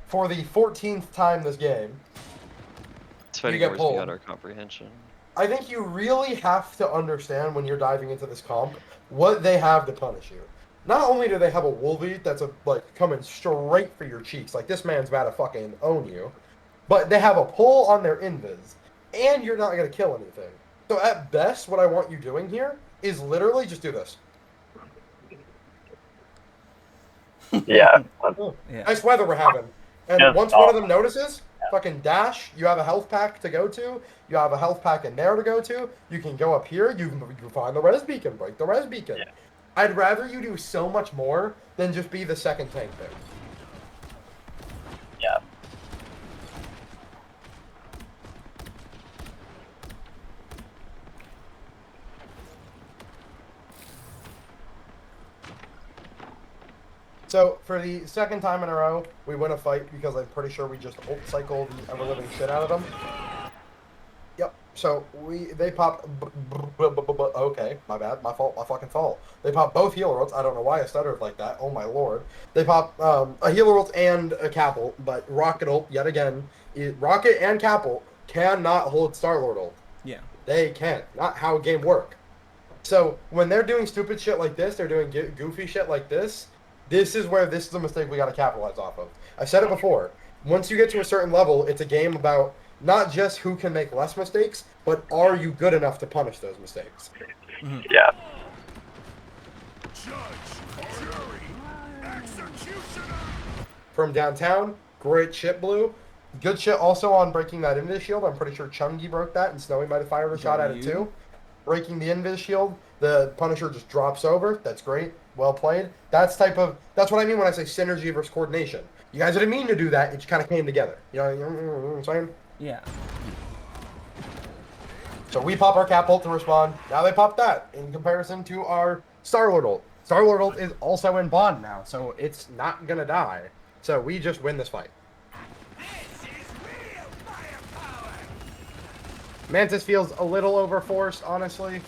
S1: For the 14th time this game.
S5: It's fighting
S1: get
S5: wars
S1: pulled.
S5: beyond our comprehension.
S1: I think you really have to understand when you're diving into this comp what they have to punish you. Not only do they have a Wolvie that's coming straight for your cheeks, like this man's about to fucking own you, but they have a pull on their invis, and you're not gonna kill anything. So at best, what I want you doing here is literally just do this.
S3: Yeah.
S2: Yeah.
S1: Nice weather we're having. And
S3: Just
S1: once one of them notices, fucking dash, you have a health pack to go to, you have a health pack in there to go to, you can go up here, you can find the res beacon, break the res beacon.
S3: Yeah.
S1: I'd rather you do so much more than just be the second tank pick.
S3: Yeah.
S1: So, for the second time in a row, we win a fight because I'm pretty sure we just ult cycle the ever-living shit out of them. Yep. So, they pop... Okay, my bad. My fault. My fucking fault. They pop both healer ults. I don't know why I stuttered like that. Oh my lord. They pop a healer ult and a cap ult, but Rocket ult, yet again, Rocket and cap ult cannot hold Star-Lord ult.
S2: Yeah.
S1: They can't. Not how a game work. So, when they're doing stupid shit like this, they're doing goofy shit like this, this is a mistake we got to capitalize off of. I've said it before. Once you get to a certain level, it's a game about not just who can make less mistakes, but are you good enough to punish those mistakes?
S2: Mm-hmm.
S3: Yeah.
S1: From downtown, great shit, Blue. Good shit also on breaking that Invis shield. I'm pretty sure Chungi broke that, and Snowy might have fired a shot at it too. Breaking the Invis shield, the Punisher just drops over. That's great. Well played. That's what I mean when I say synergy versus coordination. You guys didn't mean to do that. It just kind of came together. You know what I'm saying?
S2: Yeah.
S1: So we pop our cap ult to respond. Now they pop that in comparison to our Star-Lord ult. Star-Lord ult is also in Bond now, so it's not going to die. So we just win this fight. Mantis feels a little overforced, honestly.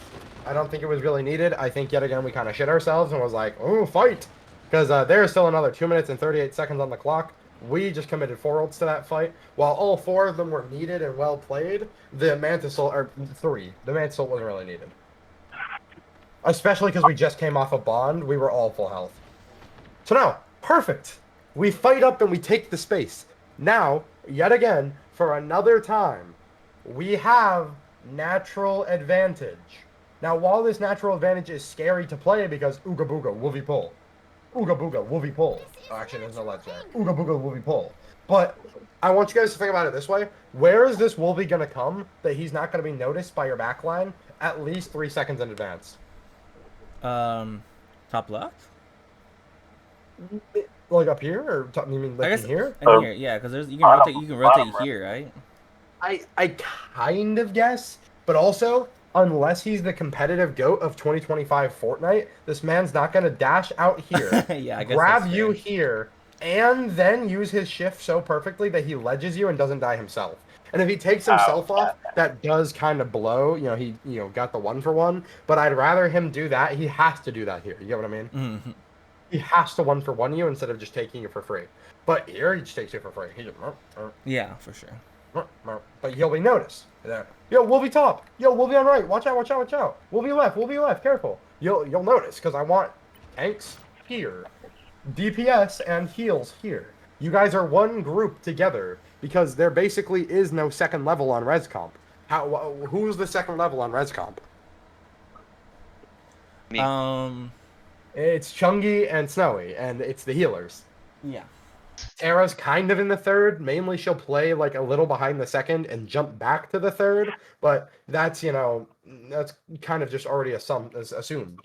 S1: I don't think it was really needed. I think, yet again, we kind of shit ourselves and was like, oh, fight! Because there is still another 2 minutes and 38 seconds on the clock. We just committed 4 ults to that fight. While all 4 of them were needed and well played, the Mantis ult, or 3, the Mantis ult wasn't really needed. Especially because we just came off a Bond. We were all full health. So now, perfect! We fight up and we take the space. Now, yet again, for another time, we have natural advantage. Now, while this natural advantage is scary to play because Ooga Booga, Wolvie pull. Ooga Booga, Wolvie pull. Oh, actually, there's no ledge there. Ooga Booga, Wolvie pull. But I want you guys to think about it this way. Where is this Wolvie going to come that he's not going to be noticed by your backline at least 3 seconds in advance?
S2: Top left?
S1: Like up here? Or you mean like
S2: I guess
S1: in here?
S2: in here, yeah, because you can rotate here, right?
S1: I kind of guess, but also, unless he's the competitive GOAT of 2025 Fortnite, this man's not going to dash out here,
S2: Yeah, I guess
S1: grab
S2: that's
S1: you
S2: fair.
S1: here, and then use his shift so perfectly that he ledges you and doesn't die himself. And if he takes himself off, that does kind of blow. You know, he got the 1-for-1, but I'd rather him do that. He has to do that here. You get what I mean?
S2: Mm-hmm.
S1: He has to 1-for-1 you instead of just taking you for free. But here, he just takes you for free. He just...
S2: Yeah, for sure.
S1: But he'll be noticed. Yo, we'll be top. Yo, we'll be on right. Watch out, watch out, watch out. We'll be left. Careful. You'll notice because I want tanks here, DPS and heals here. You guys are one group together because there basically is no second level on Res Comp. Who's the second level on Res Comp?
S5: Me.
S1: It's Chungi and Snowy, and it's the healers.
S2: Yeah.
S1: Tara's kind of in the third. Mainly she'll play like a little behind the second and jump back to the third, but that's kind of just already assumed.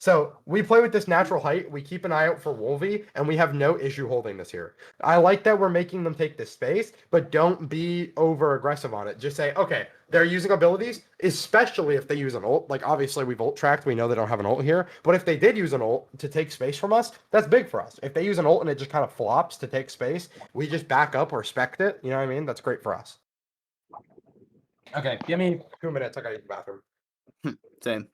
S1: So we play with this natural height, we keep an eye out for Wolvie, and we have no issue holding this here. I like that we're making them take this space, but don't be over aggressive on it. Just say, okay, they're using abilities, especially if they use an ult. Like, obviously, we've ult tracked, we know they don't have an ult here, but if they did use an ult to take space from us, that's big for us. If they use an ult and it just kind of flops to take space, we just back up or respect it, you know what I mean? That's great for us. Okay, give me 2 minutes, I gotta use the bathroom.
S6: Same.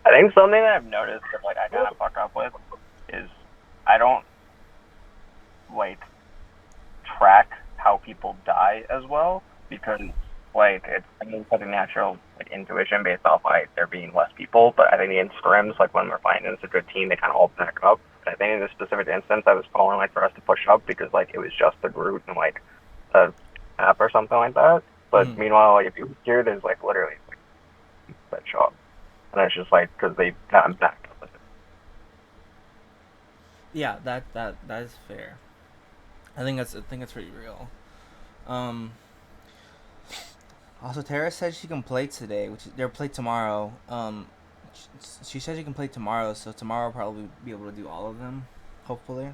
S3: I think something that I've noticed that like I kind of fuck up with is I don't like track how people die as well because like it's such a natural like intuition based off like there being less people. But I think in scrims, like when we're fighting it's a good team, they kind of all back up. And I think in this specific instance, I was calling like for us to push up because like it was just the Groot and like a app or something like that. But meanwhile, like if you here, there's like literally like that shot, and it's just like because they've gotten back up with it.
S2: Yeah, that is fair. I think that's pretty real. Also, Tara said she can play today, which they're play tomorrow. She said she can play tomorrow, so tomorrow I'll probably be able to do all of them, hopefully.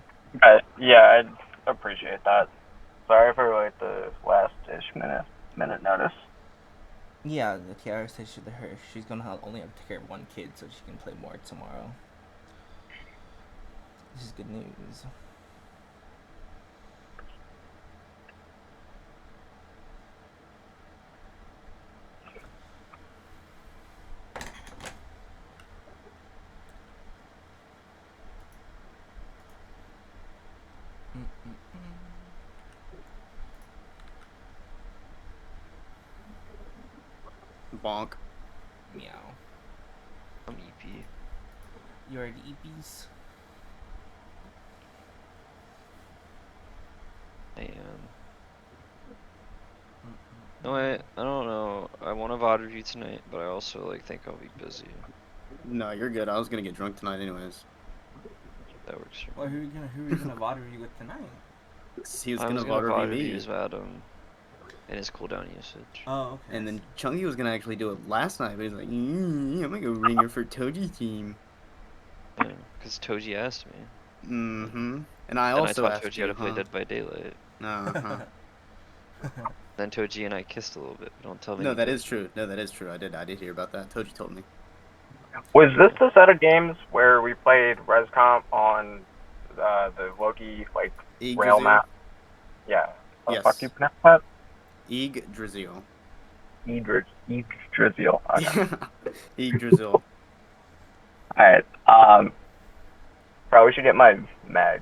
S3: Yeah, I'd appreciate that. Sorry for like the last-ish minute notice.
S2: Yeah, the Kiara said she's gonna only have to take care of one kid, so she can play more tomorrow. This is good news.
S6: Bonk.
S2: Meow.
S5: I'm EP.
S2: You are the EPs.
S5: I am. No, I don't know. I want a VOD review tonight, but I also like think I'll be busy.
S6: No, you're good. I was gonna get drunk tonight anyways.
S5: That works for me.
S2: Well, who are you gonna VOD review with tonight?
S6: He was
S5: I
S6: gonna
S5: was gonna
S6: VOD
S5: VOD
S6: review
S5: reviews
S6: me.
S5: of Adam and his cooldown usage.
S2: Oh, okay.
S6: And then Chunky was gonna actually do it last night, but he's like, I'm gonna go ringer for Toji team.
S5: Yeah, because Toji asked me.
S6: Mm-hmm. And I
S5: And
S6: also
S5: I taught
S6: asked
S5: Toji
S6: you,
S5: how to play
S6: huh?
S5: Dead by Daylight.
S6: Uh-huh.
S5: Then Toji and I kissed a little bit, but don't tell me.
S6: No, that is true. No, that is true. I did hear about that. Toji told me.
S3: Was this the set of games where we played ResComp on the Loki like rail
S6: Yggdrasil?
S3: map? Yeah. How the
S6: Yes.
S3: fuck do you pronounce that?
S6: Yggdrasil.
S3: Yggdrasil. Okay.
S6: Yggdrasil.
S3: Alright. Probably should get my mag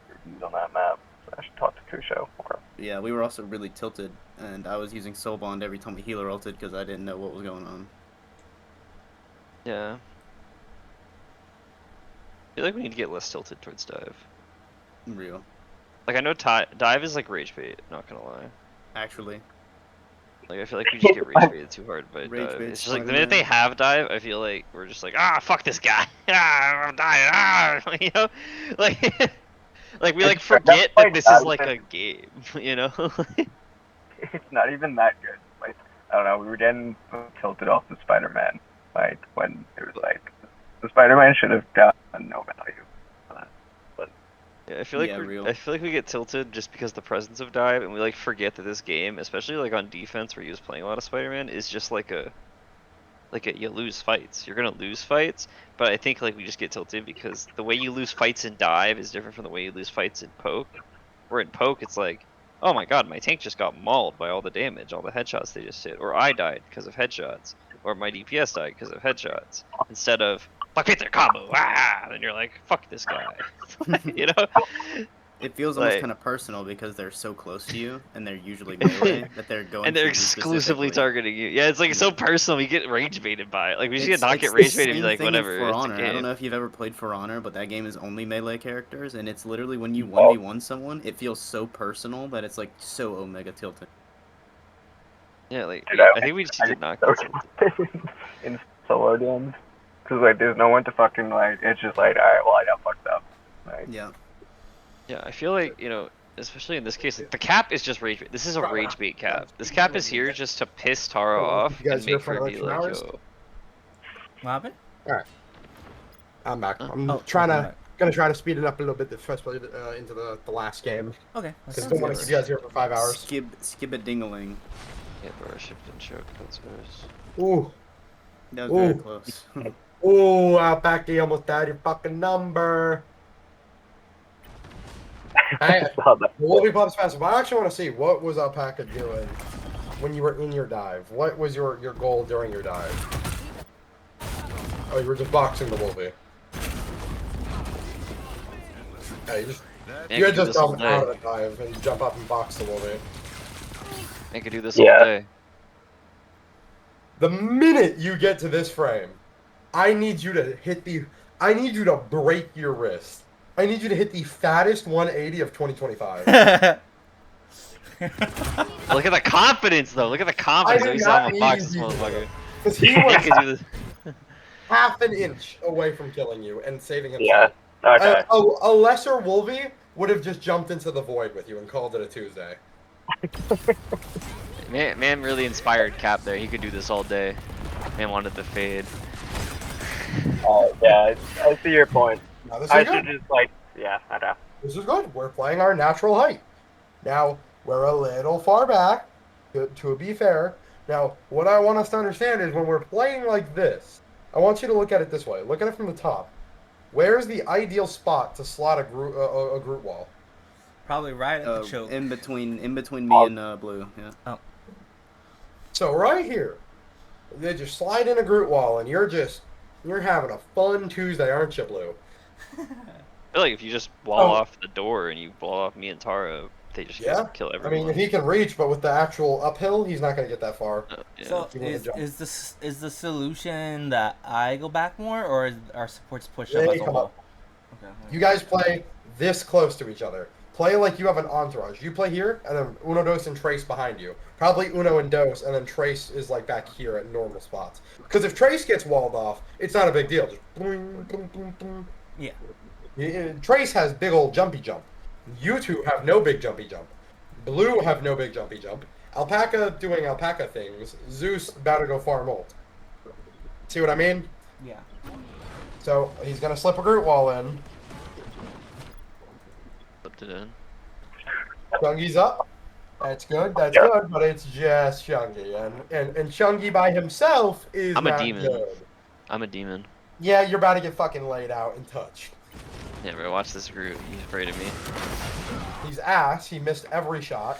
S3: reviews on that map. So I should talk to Kusho.
S6: Yeah, we were also really tilted, and I was using Soul Bond every time a healer ulted because I didn't know what was going on.
S5: Yeah. I feel like we need to get less tilted towards dive.
S6: Real.
S5: Like I know dive is like rage bait. Not gonna lie.
S6: Actually.
S5: Like I feel like we just get rage baited too hard by
S6: Rage
S5: dive.
S6: bait
S5: It's just like the
S6: Spider-Man.
S5: minute they have dive, I feel like we're just like fuck this guy. I'm dying. You know, like like we like forget that this is like a game. You know.
S3: It's not even that good. Like, I don't know, we were getting tilted off the Spider-Man. Like, when it was like, the Spider-Man should have gotten no value for that. But,
S5: Yeah, I feel like
S6: Yeah, real.
S5: I feel like we get tilted just because the presence of dive, and we like forget that this game, especially like on defense where he was playing a lot of Spider-Man, is just like a you lose fights. You're gonna lose fights, but I think like we just get tilted because the way you lose fights in dive is different from the way you lose fights in poke. Where in poke it's like, oh my god, my tank just got mauled by all the damage, all the headshots they just hit, or I died because of headshots, or my DPS died because of headshots. Instead of fuck hit their combo, and you're like, fuck this guy, you know?
S6: It feels almost
S5: Like-
S6: kind of personal because they're so close to you, and they're usually melee, that they're going
S5: And they're
S6: for you
S5: exclusively
S6: specifically.
S5: targeting you. Yeah, it's like so personal. We get rage baited by it. Like we just
S6: It's-
S5: not
S6: it's
S5: get
S6: the
S5: rage baited. Be
S6: same
S5: like
S6: thing in
S5: whatever.
S6: For
S5: It's a
S6: Honor. I don't
S5: game.
S6: know if you've ever played For Honor, but that game is only melee characters, and it's literally when you 1v1 someone, it feels so personal that it's like so omega tilted.
S5: Yeah, like
S3: Dude, I-
S5: I think we just
S3: I
S5: did not
S3: so
S5: get tilted.
S3: in solo games. Because, like, there's no one to fucking, like, it's just like, alright, well, I got fucked up. Like,
S6: Yeah.
S5: Yeah, I feel like especially in this case, like the cap is just rage bait. This is a rage bait cap. This cap is here just to piss Tara off
S1: You guys
S5: and
S1: here
S5: make
S1: for
S5: her be
S1: election
S5: like,
S1: hours?
S5: yo.
S2: What happened?
S1: I'm back. I'm
S2: Oh,
S1: trying
S2: okay,
S1: to gonna try to speed it up a little bit especially into the last game
S2: Okay.
S1: because I
S2: Sounds
S1: don't want
S2: good.
S1: to keep you guys here for 5 hours.
S6: Skib-a-ding-a-ling.
S5: Yeah, bro, I shipped and choke. That's worse.
S1: Ooh,
S6: That was very
S1: Ooh.
S6: close.
S1: ooh, Outback, you almost died your fucking number. Hey,
S3: saw that.
S1: we'll be pops fast. I actually want to see what was Alpaca doing when you were in your dive. What was your goal during your dive? Oh, you were just boxing the Wolvie. Hey,
S5: Man,
S1: you
S5: I
S1: had
S5: could do
S1: just
S5: this all
S1: jump out of
S5: day.
S1: the dive and jump up and box the Wolvie.
S5: I could do this
S3: Yeah.
S5: all day.
S1: The minute you get to this frame, I need you to break your wrist. I need you to hit the fattest 180 of 2025.
S5: Look at the confidence, though. Look at the confidence.
S1: do
S5: Though. He's
S1: not
S5: on the
S1: need
S5: box, this
S1: you to.
S5: motherfucker.
S1: Because he
S5: He
S1: was
S5: could do this.
S1: half an inch away from killing you and saving
S3: Yeah.
S1: himself.
S3: Okay.
S1: A lesser Wolvie would have just jumped into the void with you and called it a Tuesday.
S5: Man really inspired Cap there. He could do this all day. Man wanted the fade.
S3: Yeah, I see your point.
S1: Now, this
S3: I
S1: is
S3: should
S1: good.
S3: just like, yeah, I know.
S1: This is good. We're playing our natural height. Now, we're a little far back, to be fair. Now, what I want us to understand is when we're playing like this, I want you to look at it this way. Look at it from the top. Where's the ideal spot to slot a Groot wall?
S2: Probably right at the choke.
S6: in between me and Blue. Yeah.
S1: So right here, they just slide in a Groot wall, and you're having a fun Tuesday, aren't you, Blue?
S5: I feel like if you just wall
S1: Oh.
S5: off the door and you wall off me and Tara, they just
S1: Yeah.
S5: kill
S1: I
S5: everyone.
S1: mean, if he can reach, but with the actual uphill, he's not going to get that far.
S5: Yeah.
S2: So
S1: You wanna jump.
S2: is the solution that I go back more, or is our supports push
S1: They
S2: up as a
S1: come
S2: whole?
S1: up.
S2: Okay.
S1: You guys play this close to each other. Play like you have an entourage. You play here, and then Uno, Dos, and Trace behind you. Probably Uno and Dos, and then Trace is like back here at normal spots. Because if Trace gets walled off, it's not a big deal. Just boing, boom, boom, boom.
S2: Yeah.
S1: Trace has big old jumpy jump. You two have no big jumpy jump. Blue have no big jumpy jump. Alpaca doing alpaca things. Zeus about to go farm ult. See what I mean?
S2: Yeah.
S1: So he's gonna slip a Groot wall in.
S5: Flipped it in.
S1: Chungy's up. That's good. That's good, but it's just Chungy, and Chungy by himself is
S5: I'm a
S1: not
S5: demon.
S1: good.
S5: I'm a demon.
S1: Yeah, you're about to get fucking laid out and touched.
S5: Yeah, bro, watch this Groot. He's afraid of me.
S1: He's ass. He missed every shot.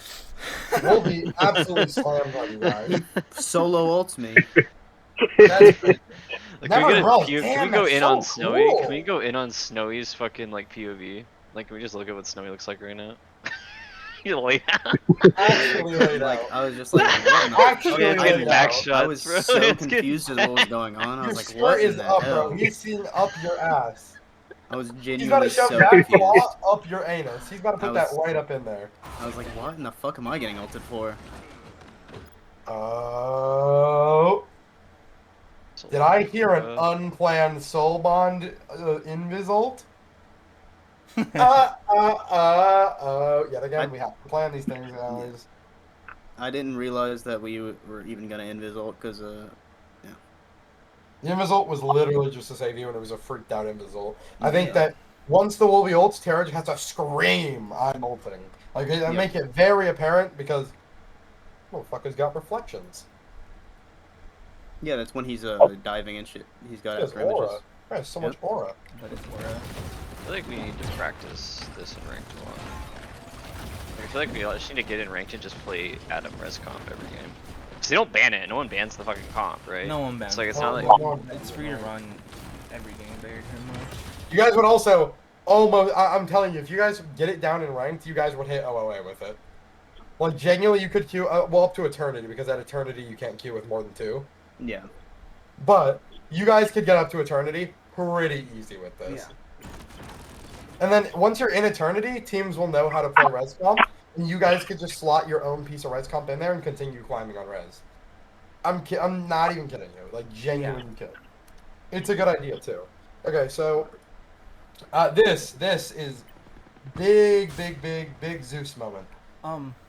S1: Wolvie absolutely slammed on you guys.
S6: Solo ults me.
S1: That's great.
S5: Like,
S1: Never
S5: can we,
S1: wrong.
S5: can
S1: Damn,
S5: we go
S1: that's
S5: in
S1: so
S5: on Snowy?
S1: cool.
S5: Can we go in on Snowy's fucking like POV? Like, can we just look at what Snowy looks like right now? He's laid out.
S1: Actually laid
S6: Like
S1: out.
S6: I was just like, what in the
S1: Actually
S5: Yeah, it's
S1: laid
S5: getting
S1: out.
S5: back
S6: I
S5: shots,
S6: was
S5: bro.
S6: so
S5: It's getting
S6: confused as what was going on. I
S1: Your
S6: was like,
S1: skirt
S6: what in
S1: is
S6: the
S1: up,
S6: hell?
S1: bro. He's seeing up your ass.
S6: I was
S1: He's about
S6: genuinely
S1: to shove
S6: so
S1: that
S6: confused.
S1: claw up your anus. He's about to put
S6: I
S1: that
S6: was-
S1: right up in there.
S6: I was like, what in the fuck am I getting ulted for?
S1: Oh. Did I hear an unplanned soul bond invis ult? Yet again, we have to plan these things, guys.
S6: I didn't realize that we were even gonna invis ult because
S1: The invis ult was literally just to save you, and it was a freaked out invis ult. I think
S6: Yeah.
S1: that once the Wolvie ults, Terra just has to scream, I'm ulting. Like, they make it very apparent because motherfucker's got reflections.
S6: yeah, that's when he's diving and shit. He's got
S1: He has
S6: extra images.
S1: aura. He has so much aura.
S2: But it's Aura.
S5: I feel like we need to practice this in ranked a lot. I feel like we all just need to get in ranked and just play Adam res comp every game. Cause they don't ban it. No one bans the fucking comp, right?
S2: No one bans.
S5: It's like it's
S1: Oh,
S5: not like
S1: no.
S2: It's free to run every game, very much.
S1: You guys would also almost. I'm telling you, if you guys get it down in ranked, you guys would hit OOA with it. Like, genuinely, you could queue, well, up to Eternity, because at Eternity you can't queue with more than 2.
S6: Yeah.
S1: But you guys could get up to Eternity pretty easy with this. And then once you're in Eternity, teams will know how to play res comp, and you guys could just slot your own piece of res comp in there and continue climbing on res. I'm not even kidding you. Like, genuinely kidding. It's a good idea, too. Okay, so this is big Zeus moment.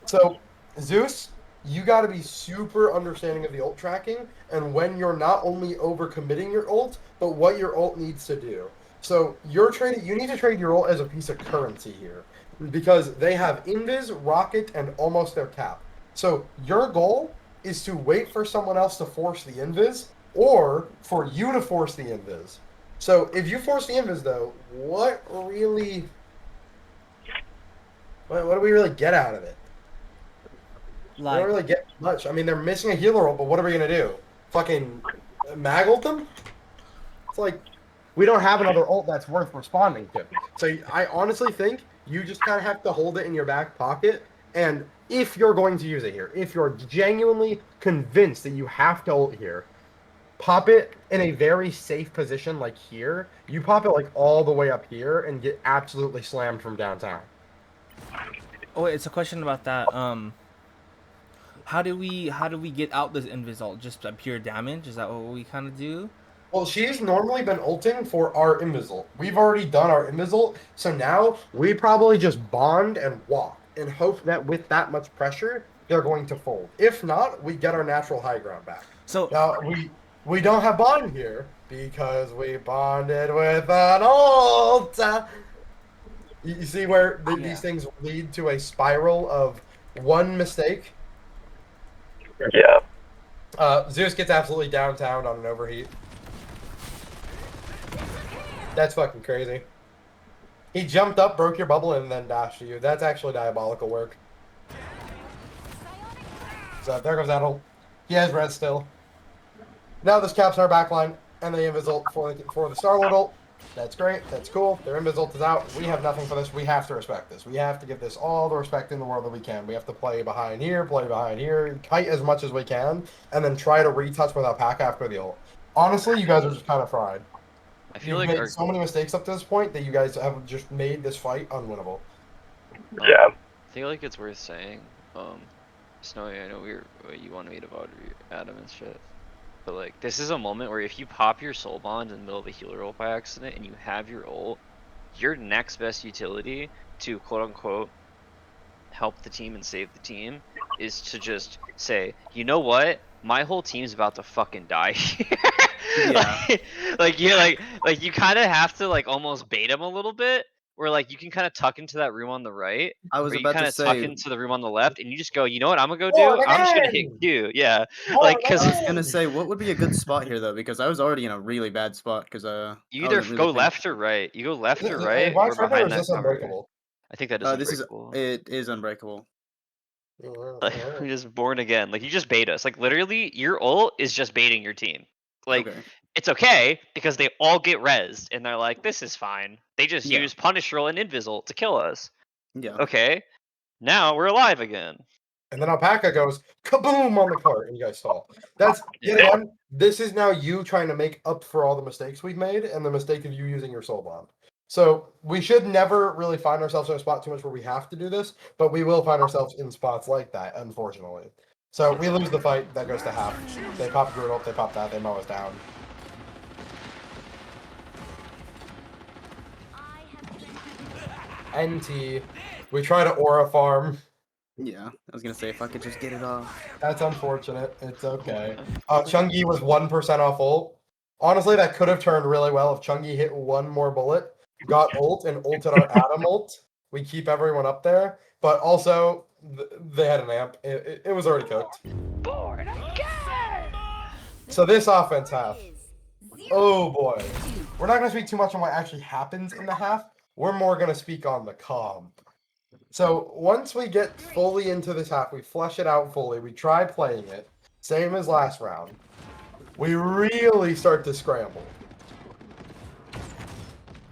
S1: So, Zeus, you got to be super understanding of the ult tracking, and when you're not only overcommitting your ult, but what your ult needs to do. So you need to trade your ult as a piece of currency here, because they have invis, rocket, and almost their cap. So your goal is to wait for someone else to force the invis, or for you to force the invis. So if you force the invis, though, what do we really get out of it? We don't really get much. I mean, they're missing a healer ult, but what are we gonna do? Fucking mag ult them? It's like we don't have another ult that's worth responding to. So I honestly think you just kind of have to hold it in your back pocket, and if you're going to use it here, if you're genuinely convinced that you have to ult here, pop it in a very safe position like here. You pop it like all the way up here and get absolutely slammed from downtown.
S2: Oh wait, it's a question about that. How do we get out this invis ult? Just pure damage? Is that what we kind of do?
S1: Well, she's normally been ulting for our Invisult. We've already done our Invisult, so now we probably just bond and walk and hope that with that much pressure, they're going to fold. If not, we get our natural high ground back.
S2: So
S1: Now, we don't have bond here because we bonded with an ult. You see where
S2: Yeah.
S1: these things lead to a spiral of one mistake?
S3: Yeah.
S1: Zeus gets absolutely downtown on an overheat. That's fucking crazy. He jumped up, broke your bubble, and then dashed to you. That's actually diabolical work. So there goes that ult. He has red still. Now this caps our backline, and they invis ult for the Star-Lord ult. That's great. That's cool. Their invis ult is out. We have nothing for this. We have to respect this. We have to give this all the respect in the world that we can. We have to play behind here, kite as much as we can, and then try to retouch with Alpaca after the ult. Honestly, you guys are just kind of fried.
S5: I feel
S1: You've
S5: like
S1: made so many mistakes up to this point that you guys have just made this fight unwinnable.
S3: Yeah.
S5: I feel like it's worth saying. Snowy, I know you wanted me to vote Adam and shit. But like, this is a moment where if you pop your soul bond in the middle of a healer ult by accident and you have your ult, your next best utility to quote unquote help the team and save the team is to just say, you know what? My whole team's about to fucking die.
S6: Yeah.
S5: like you kind of have to like almost bait him a little bit. Where like you can kind of tuck into that room on the right,
S6: I was
S5: or you
S6: about
S5: kind
S6: to
S5: of tuck
S6: say.
S5: into the room on the left, and you just go, you know what I'm gonna go do? I'm just gonna hit Q. Yeah, like
S6: I
S5: because
S6: was gonna say, what would be a good spot here though? Because I was already in a really bad spot. Because
S5: you
S6: I
S5: either
S6: wasn't really
S5: go
S6: thinking-
S5: left or right. You go left or right,
S1: Why
S5: or behind
S1: is
S5: that
S1: this
S5: cover.
S1: unbreakable?
S5: I think that is
S6: this is
S5: unbreakable.
S6: it is unbreakable.
S5: Like, we're just born again. Like you just bait us. Like literally, your ult is just baiting your team. Like
S6: Okay.
S5: it's okay because they all get rezzed and they're like, this is fine. They just
S6: Yeah.
S5: use Punish Roll and Invisult to kill us.
S6: Yeah.
S5: Okay, now we're alive again.
S1: And then Alpaca goes kaboom on the cart, and you guys stall. That's yet again. This is now you trying to make up for all the mistakes we've made and the mistake of you using your soul bond. So we should never really find ourselves in a spot too much where we have to do this, but we will find ourselves in spots like that, unfortunately. So we lose the fight. That goes to half. They pop Groot ult, they pop that, they mow us down. NT. We try to aura farm.
S6: Yeah. I was gonna say if I could just get it off.
S1: That's unfortunate. It's okay. Chungi was 1% off ult. Honestly, that could have turned really well if Chungi hit one more bullet, got ult, and ulted our Adam ult. We keep everyone up there. But also, they had an amp. It was already cooked. So this offense half. Oh boy. We're not going to speak too much on what actually happens in the half. We're more going to speak on the calm. So once we get fully into this half, we flesh it out fully, we try playing it, same as last round, we really start to scramble.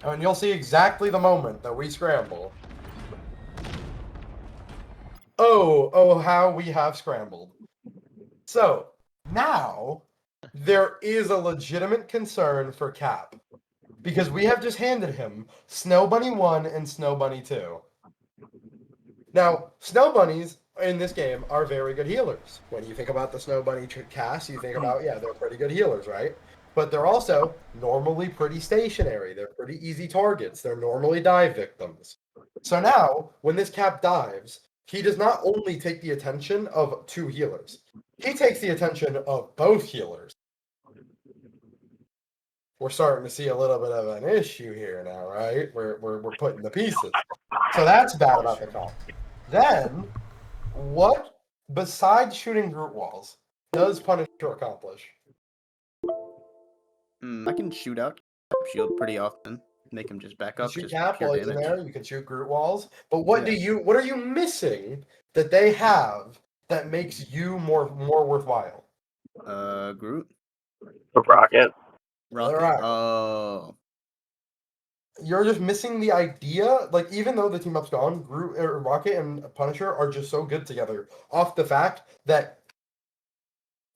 S1: And you'll see exactly the moment that we scramble. Oh, how we have scrambled. So, now, there is a legitimate concern for Cap. Because we have just handed him Snow Bunny 1 and Snow Bunny 2. Now, Snow Bunnies in this game are very good healers. When you think about the Snow Bunny cast, you think about, yeah, they're pretty good healers, right? But they're also normally pretty stationary. They're pretty easy targets. They're normally dive victims. So now, when this Cap dives, he does not only take the attention of two healers, he takes the attention of both healers. We're starting to see a little bit of an issue here now, right? We're putting the pieces. So that's bad about the comp. Then, what, besides shooting Groot walls, does Punisher accomplish?
S6: I can shoot out shield pretty often. Make him just back
S1: You
S6: up.
S1: shoot
S6: Just
S1: Cap
S6: pure
S1: while he's in
S6: damage.
S1: there, you can shoot Groot walls. But what are you missing that they have that makes you more worthwhile?
S6: Groot.
S3: The rocket.
S6: Rocket.
S1: Rocket.
S6: Oh.
S1: you're just missing the idea. Like, even though the team up's gone, Groot, Rocket and Punisher are just so good together off the fact that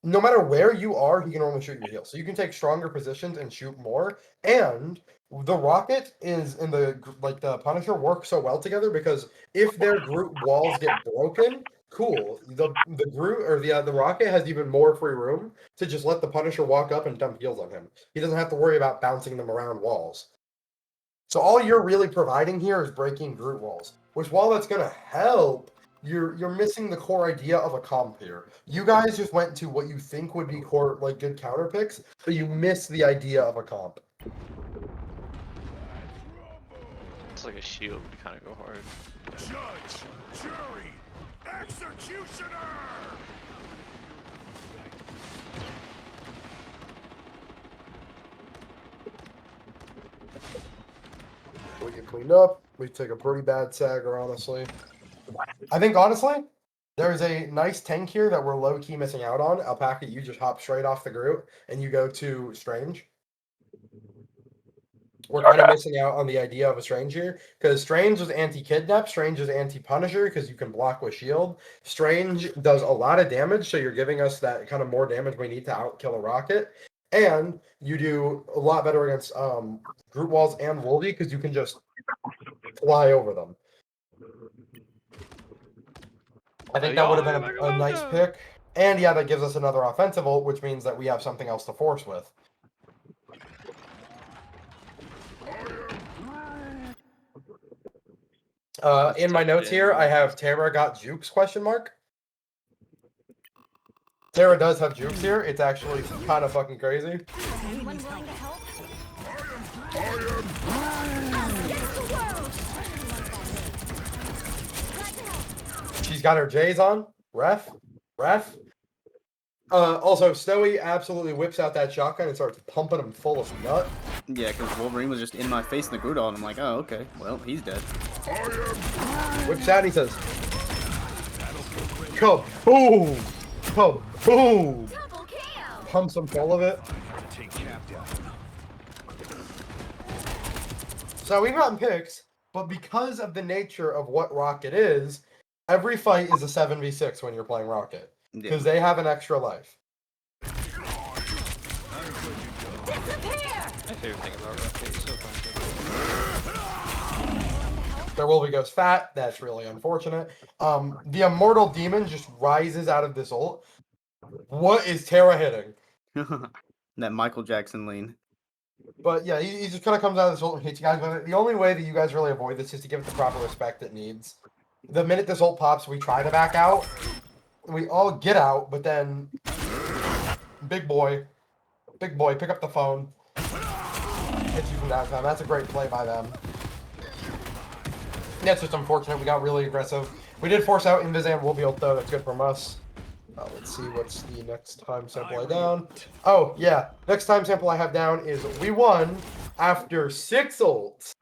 S1: no matter where you are, he can only shoot your heal. So you can take stronger positions and shoot more. And the Rocket is in the the Punisher work so well together because if their Groot walls get broken, cool. The Groot or the Rocket has even more free room to just let the Punisher walk up and dump heals on him. He doesn't have to worry about bouncing them around walls. So all you're really providing here is breaking Groot walls, which while that's gonna help, you're missing the core idea of a comp here. You guys just went to what you think would be core like good counter picks, but you miss the idea of a comp.
S5: It's like a shield would kind of go hard.
S7: Judge, jury, executioner!
S1: We get cleaned up. We take a pretty bad Sagger, honestly. I think honestly, there's a nice tank here that we're low key missing out on. Alpaca, you just hop straight off the Groot and you go to Strange. We're kind of missing out on the idea of a Strange here because Strange is anti-kidnap, Strange is anti-punisher because you can block with shield. Strange does a lot of damage, so you're giving us that kind of more damage we need to outkill a Rocket. And you do a lot better against Groot walls and Wolvie because you can just fly over them. I think that would have been a nice pick. And yeah, that gives us another offensive ult, which means that we have something else to force with. In my notes here, I have Terra got jukes ? Terra does have jukes here. It's actually kind of fucking crazy.
S8: Anyone willing to help?
S1: She's got her J's on. Ref. Also, Snowy absolutely whips out that shotgun and starts pumping him full of nut.
S6: Yeah, because Wolverine was just in my face in the Groot and I'm like, oh, okay, well, he's dead.
S1: Whips out and he says, kaboom! Kaboom!
S8: Double kill!
S1: Pumps him full of it. So we've gotten picks, but because of the nature of what Rocket is, every fight is a 7v6 when you're playing Rocket. Because they have an extra life.
S5: My favorite thing about Rocket is so fun.
S1: Their Wolvie goes fat. That's really unfortunate. The Immortal Demon just rises out of this ult. What is Terra hitting?
S6: That Michael Jackson lean.
S1: But yeah, he just kind of comes out of this ult and hits you guys with it. The only way that you guys really avoid this is to give it the proper respect it needs. The minute this ult pops, we try to back out. We all get out, but then big boy, pick up the phone. Hits you from downtown. That's a great play by them. That's just unfortunate. We got really aggressive. We did force out Invis and Wolvie ult though. That's good from us. Let's see what's the next time sample I down. Oh yeah, next time sample I have down is we won after 6 ults.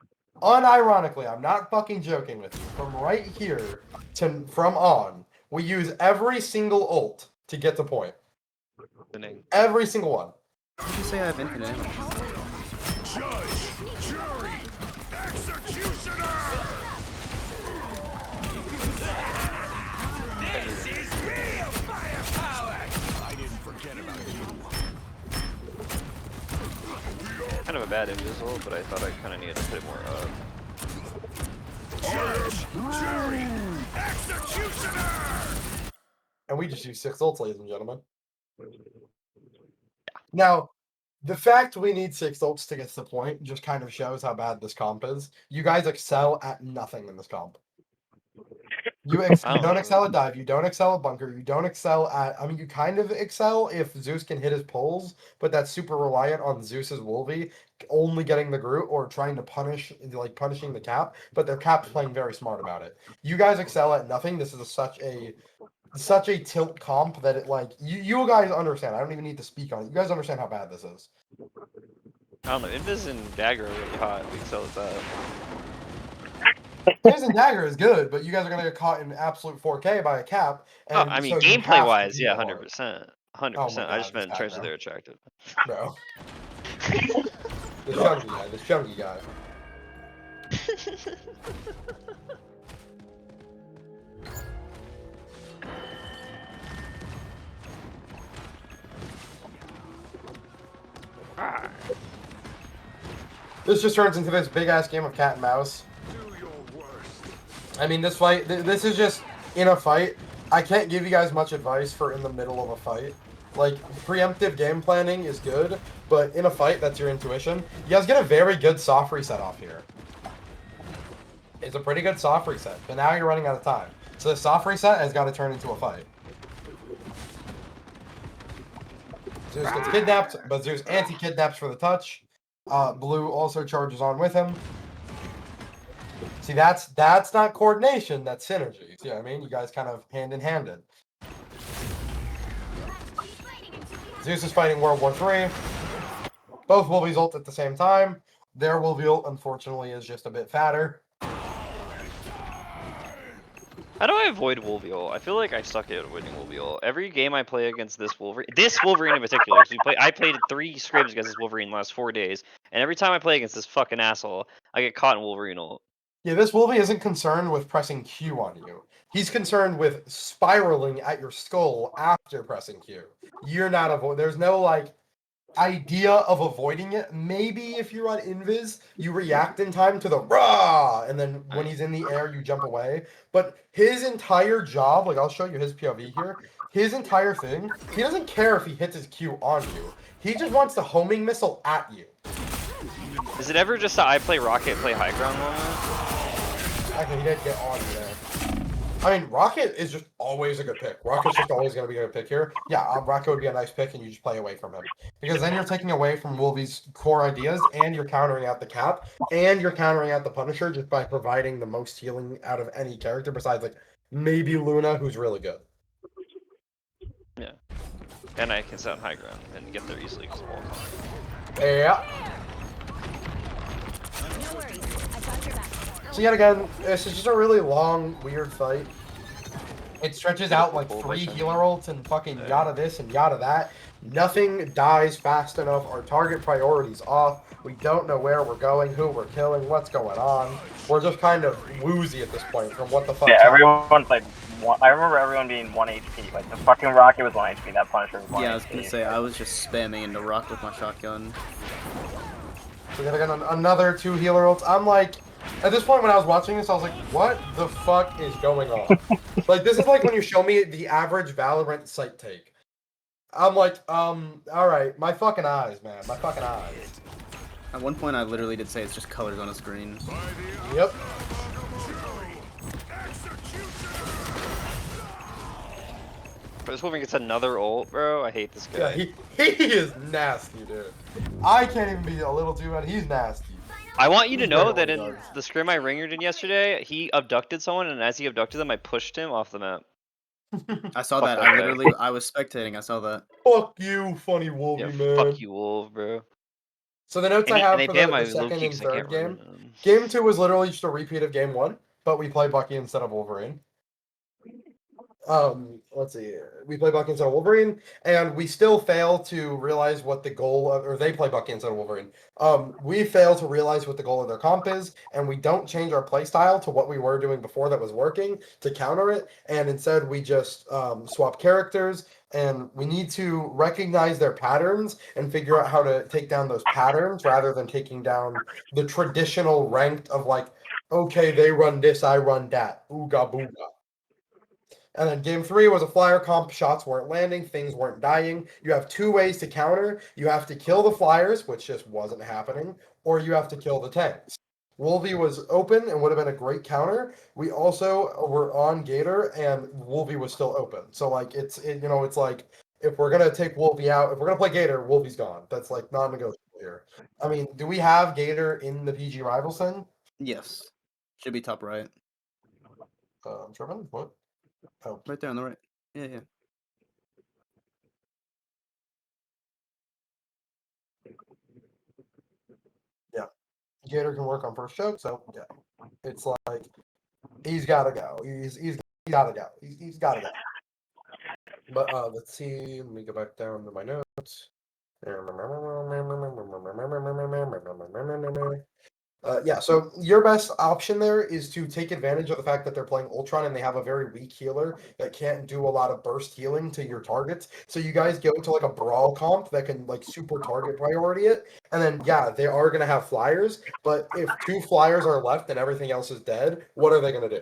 S1: Unironically, I'm not fucking joking with you. From right here from on, we use every single ult to get the point. Every single one.
S6: Did you say I have infinite ammo?
S7: Judge, jury, executioner! This is real firepower! I didn't forget about you.
S5: Kind of a bad invisible, but I thought I kind of needed to put it more up.
S7: Judge, jury, executioner!
S1: And we just use 6 ults, ladies and gentlemen. Now, the fact we need 6 ults to get to the point just kind of shows how bad this comp is. You guys excel at nothing in this comp. You don't excel at dive, you don't excel at bunker, you don't excel at... I mean, you kind of excel if Zeus can hit his pulls, but that's super reliant on Zeus's Wolvie only getting the Groot or trying to punishing the cap, but their cap's playing very smart about it. You guys excel at nothing. This is such a tilt comp that it you guys understand. I don't even need to speak on it. You guys understand how bad this is.
S5: I don't know. Invis and Dagger are really hot. We excel at that.
S1: Invis and Dagger is good, but you guys are gonna get caught in absolute 4K by a cap. And
S5: I mean,
S1: so
S5: gameplay wise, yeah, 100%. 100%. I just meant in terms of
S1: bro.
S5: they're attractive.
S1: Bro. The chunky guy. This just turns into this big ass game of cat and mouse. I mean, this fight, this is just in a fight. I can't give you guys much advice for in the middle of a fight. Like, preemptive game planning is good, but in a fight, that's your intuition. You guys get a very good soft reset off here. It's a pretty good soft reset, but now you're running out of time. So the soft reset has got to turn into a fight. Zeus gets kidnapped, but Zeus anti-kidnaps for the touch. Blue also charges on with him. See, that's not coordination, that's synergy. See what I mean? You guys kind of hand-in-handed. Zeus is fighting World War III. Both Wolvies ult at the same time. Their Wolvie ult, unfortunately, is just a bit fatter.
S5: How do I avoid Wolviol? I feel like I suck at avoiding Wolviol. Every game I play against this Wolverine in particular, 'cause I played 3 scrims against this Wolverine in the last 4 days, and every time I play against this fucking asshole, I get caught in Wolverine ult.
S1: Yeah, this Wolvie isn't concerned with pressing Q on you. He's concerned with spiraling at your skull after pressing Q. You're not there's no, like, idea of avoiding it. Maybe if you run invis, you react in time to the rah, and then when he's in the air, you jump away. But his entire job, like I'll show you his POV here, his entire thing, he doesn't care if he hits his Q on you. He just wants the homing missile at you.
S5: Is it ever just a I play Rocket, play high ground moment?
S1: Actually, he did get on you there. I mean, Rocket is just always a good pick. Rocket's just always going to be a good pick here. Yeah, Rocket would be a nice pick, and you just play away from him. Because then you're taking away from Wolvie's core ideas, and you're countering out the Cap, and you're countering out the Punisher just by providing the most healing out of any character besides, like, maybe Luna, who's really good.
S5: Yeah. And I can set on high ground and get there easily because of wall.
S1: Yeah.
S8: No worries. I got your back.
S1: So yet again, this is just a really long, weird fight. It stretches out like 3 healer ults and fucking yada this and yada that. Nothing dies fast enough. Our target priority's off. We don't know where we're going, who we're killing, what's going on. We're just kind of woozy at this point from what the fuck.
S3: Yeah, everyone's like, I remember everyone being 1 HP. Like, the fucking Rocket was 1 HP, that Punisher was 1 HP.
S6: Yeah, I was gonna say, I was just spamming into Rock with my shotgun.
S1: So yet again, another 2 healer ults. I'm like, at this point when I was watching this, I was like, what the fuck is going on? Like, this is like when you show me the average Valorant site take. I'm like, alright, my fucking eyes, man, my fucking eyes.
S6: At one point, I literally did say it's just colors on a screen.
S1: Yep.
S5: This Wolverine gets another ult, bro. I hate this
S1: Yeah,
S5: guy.
S1: he is nasty, dude. I can't even be a little too bad. He's nasty.
S5: I want you to
S1: He's
S5: know
S1: very
S5: that in
S1: well
S5: the scrim I ringered in yesterday, he abducted someone, and as he abducted them, I pushed him off the map.
S6: I saw
S5: Fuck
S6: that.
S5: that
S6: I
S5: guy.
S6: literally, I was spectating. I saw that.
S1: Fuck you, funny Wolvie,
S5: Yeah,
S1: man.
S5: fuck you, Wolf, bro.
S1: So the notes
S5: And
S1: I have
S5: they
S1: for
S5: ban
S1: the
S5: my
S1: second
S5: Loki
S1: and
S5: 'cause I can't
S1: third game.
S5: remember them.
S1: Game 2 was literally just a repeat of game 1, but we play Bucky instead of Wolverine. Let's see. We play Bucky instead of Wolverine, and we still fail to realize what the goal of, or they play Bucky instead of Wolverine. We fail to realize what the goal of their comp is, and we don't change our playstyle to what we were doing before that was working to counter it, and instead we just swap characters, and we need to recognize their patterns and figure out how to take down those patterns rather than taking down the traditional ranked of like, okay, they run this, I run that, ooga booga. And then game 3 was a flyer comp. Shots weren't landing. Things weren't dying. You have 2 ways to counter. You have to kill the flyers, which just wasn't happening, or you have to kill the tanks. Wolvie was open and would have been a great counter. We also were on Gator, and Wolvie was still open. So like it's like if we're gonna take Wolvie out, if we're gonna play Gator, Wolvie's gone. That's like non-negotiable here. I mean, do we have Gator in the PG Rivals thing?
S6: Yes. Should be top right.
S1: I'm tripping. What? Oh.
S6: Right there on the right. Yeah, yeah.
S1: Yeah. Gator can work on first choke, so yeah. It's like he's gotta go. He's gotta go. He's gotta go. But let's see. Let me go back down to my notes. Yeah, so your best option there is to take advantage of the fact that they're playing Ultron and they have a very weak healer that can't do a lot of burst healing to your targets. So you guys go to like a brawl comp that can like super target priority it, and then yeah, they are gonna have flyers. But if 2 flyers are left and everything else is dead, what are they gonna do?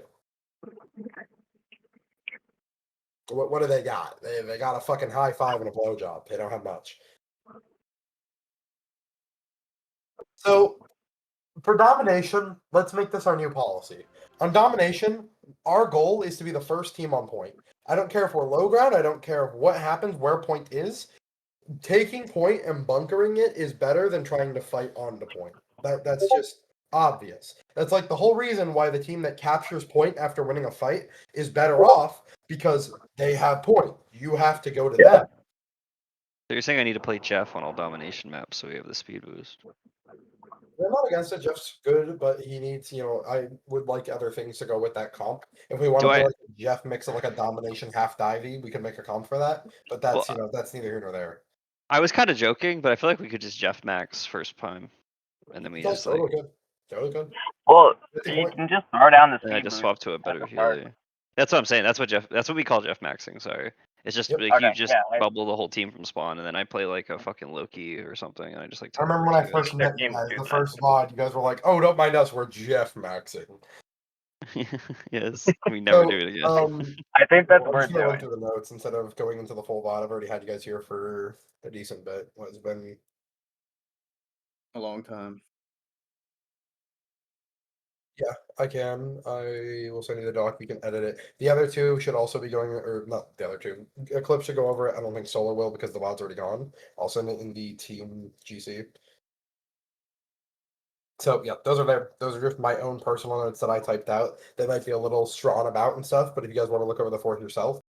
S1: What do they got? They got a fucking high five and a blowjob. They don't have much. So for domination, let's make this our new policy. On domination, our goal is to be the first team on point. I don't care if we're low ground, I don't care what happens, where point is. Taking point and bunkering it is better than trying to fight on the point. That's just obvious. That's like the whole reason why the team that captures point after winning a fight is better off because they have point. You have to go to them.
S5: So you're saying I need to play Jeff on all domination maps so we have the speed boost.
S1: I'm not against it. Jeff's good, but he needs, I would like other things to go with that comp. If we want
S5: Do
S1: to
S5: I-
S1: do like a Jeff mix of like a domination half divey, we can make a comp for that. But that's
S5: Well,
S1: that's neither here nor there.
S5: I was kind of joking, but I feel like we could just Jeff Max first time, and then we
S1: That's
S5: just like,
S1: totally good. Totally good.
S3: Well,
S1: 50
S3: you
S1: point.
S3: can just throw down the
S5: then I
S3: speed
S5: just
S3: boost
S5: swap to a
S3: at
S5: better
S3: the start.
S5: healer. That's what I'm saying. That's what we call Jeff Maxing. Sorry, it's just
S1: Yep.
S5: like
S3: Okay,
S5: you just
S3: yeah,
S5: bubble the whole team from spawn, and then I play like a fucking Loki or something, and I just like.
S1: I remember when I
S5: teleport
S1: first
S5: you
S1: met you
S3: games
S1: guys,
S3: do
S1: the
S3: that.
S1: first VOD, you guys were like, "Oh, don't mind us, we're Jeff maxing."
S5: guys. Yes, we never do it again.
S3: I think that's
S1: I'm
S3: worth
S1: just gonna run
S3: doing.
S1: through the notes instead of going into the full VOD. I've already had you guys here for a decent bit. It's been
S6: A long time.
S1: I can. I will send you the doc. You can edit it. The other two should also be going, or not the other two. Eclipse should go over it. I don't think Solar will because the VOD's already gone. I'll send it in the team GC. So yeah, those are there. Those are just my own personal notes that I typed out. They might be a little strawn about and stuff, but if you guys want to look over the fourth yourself,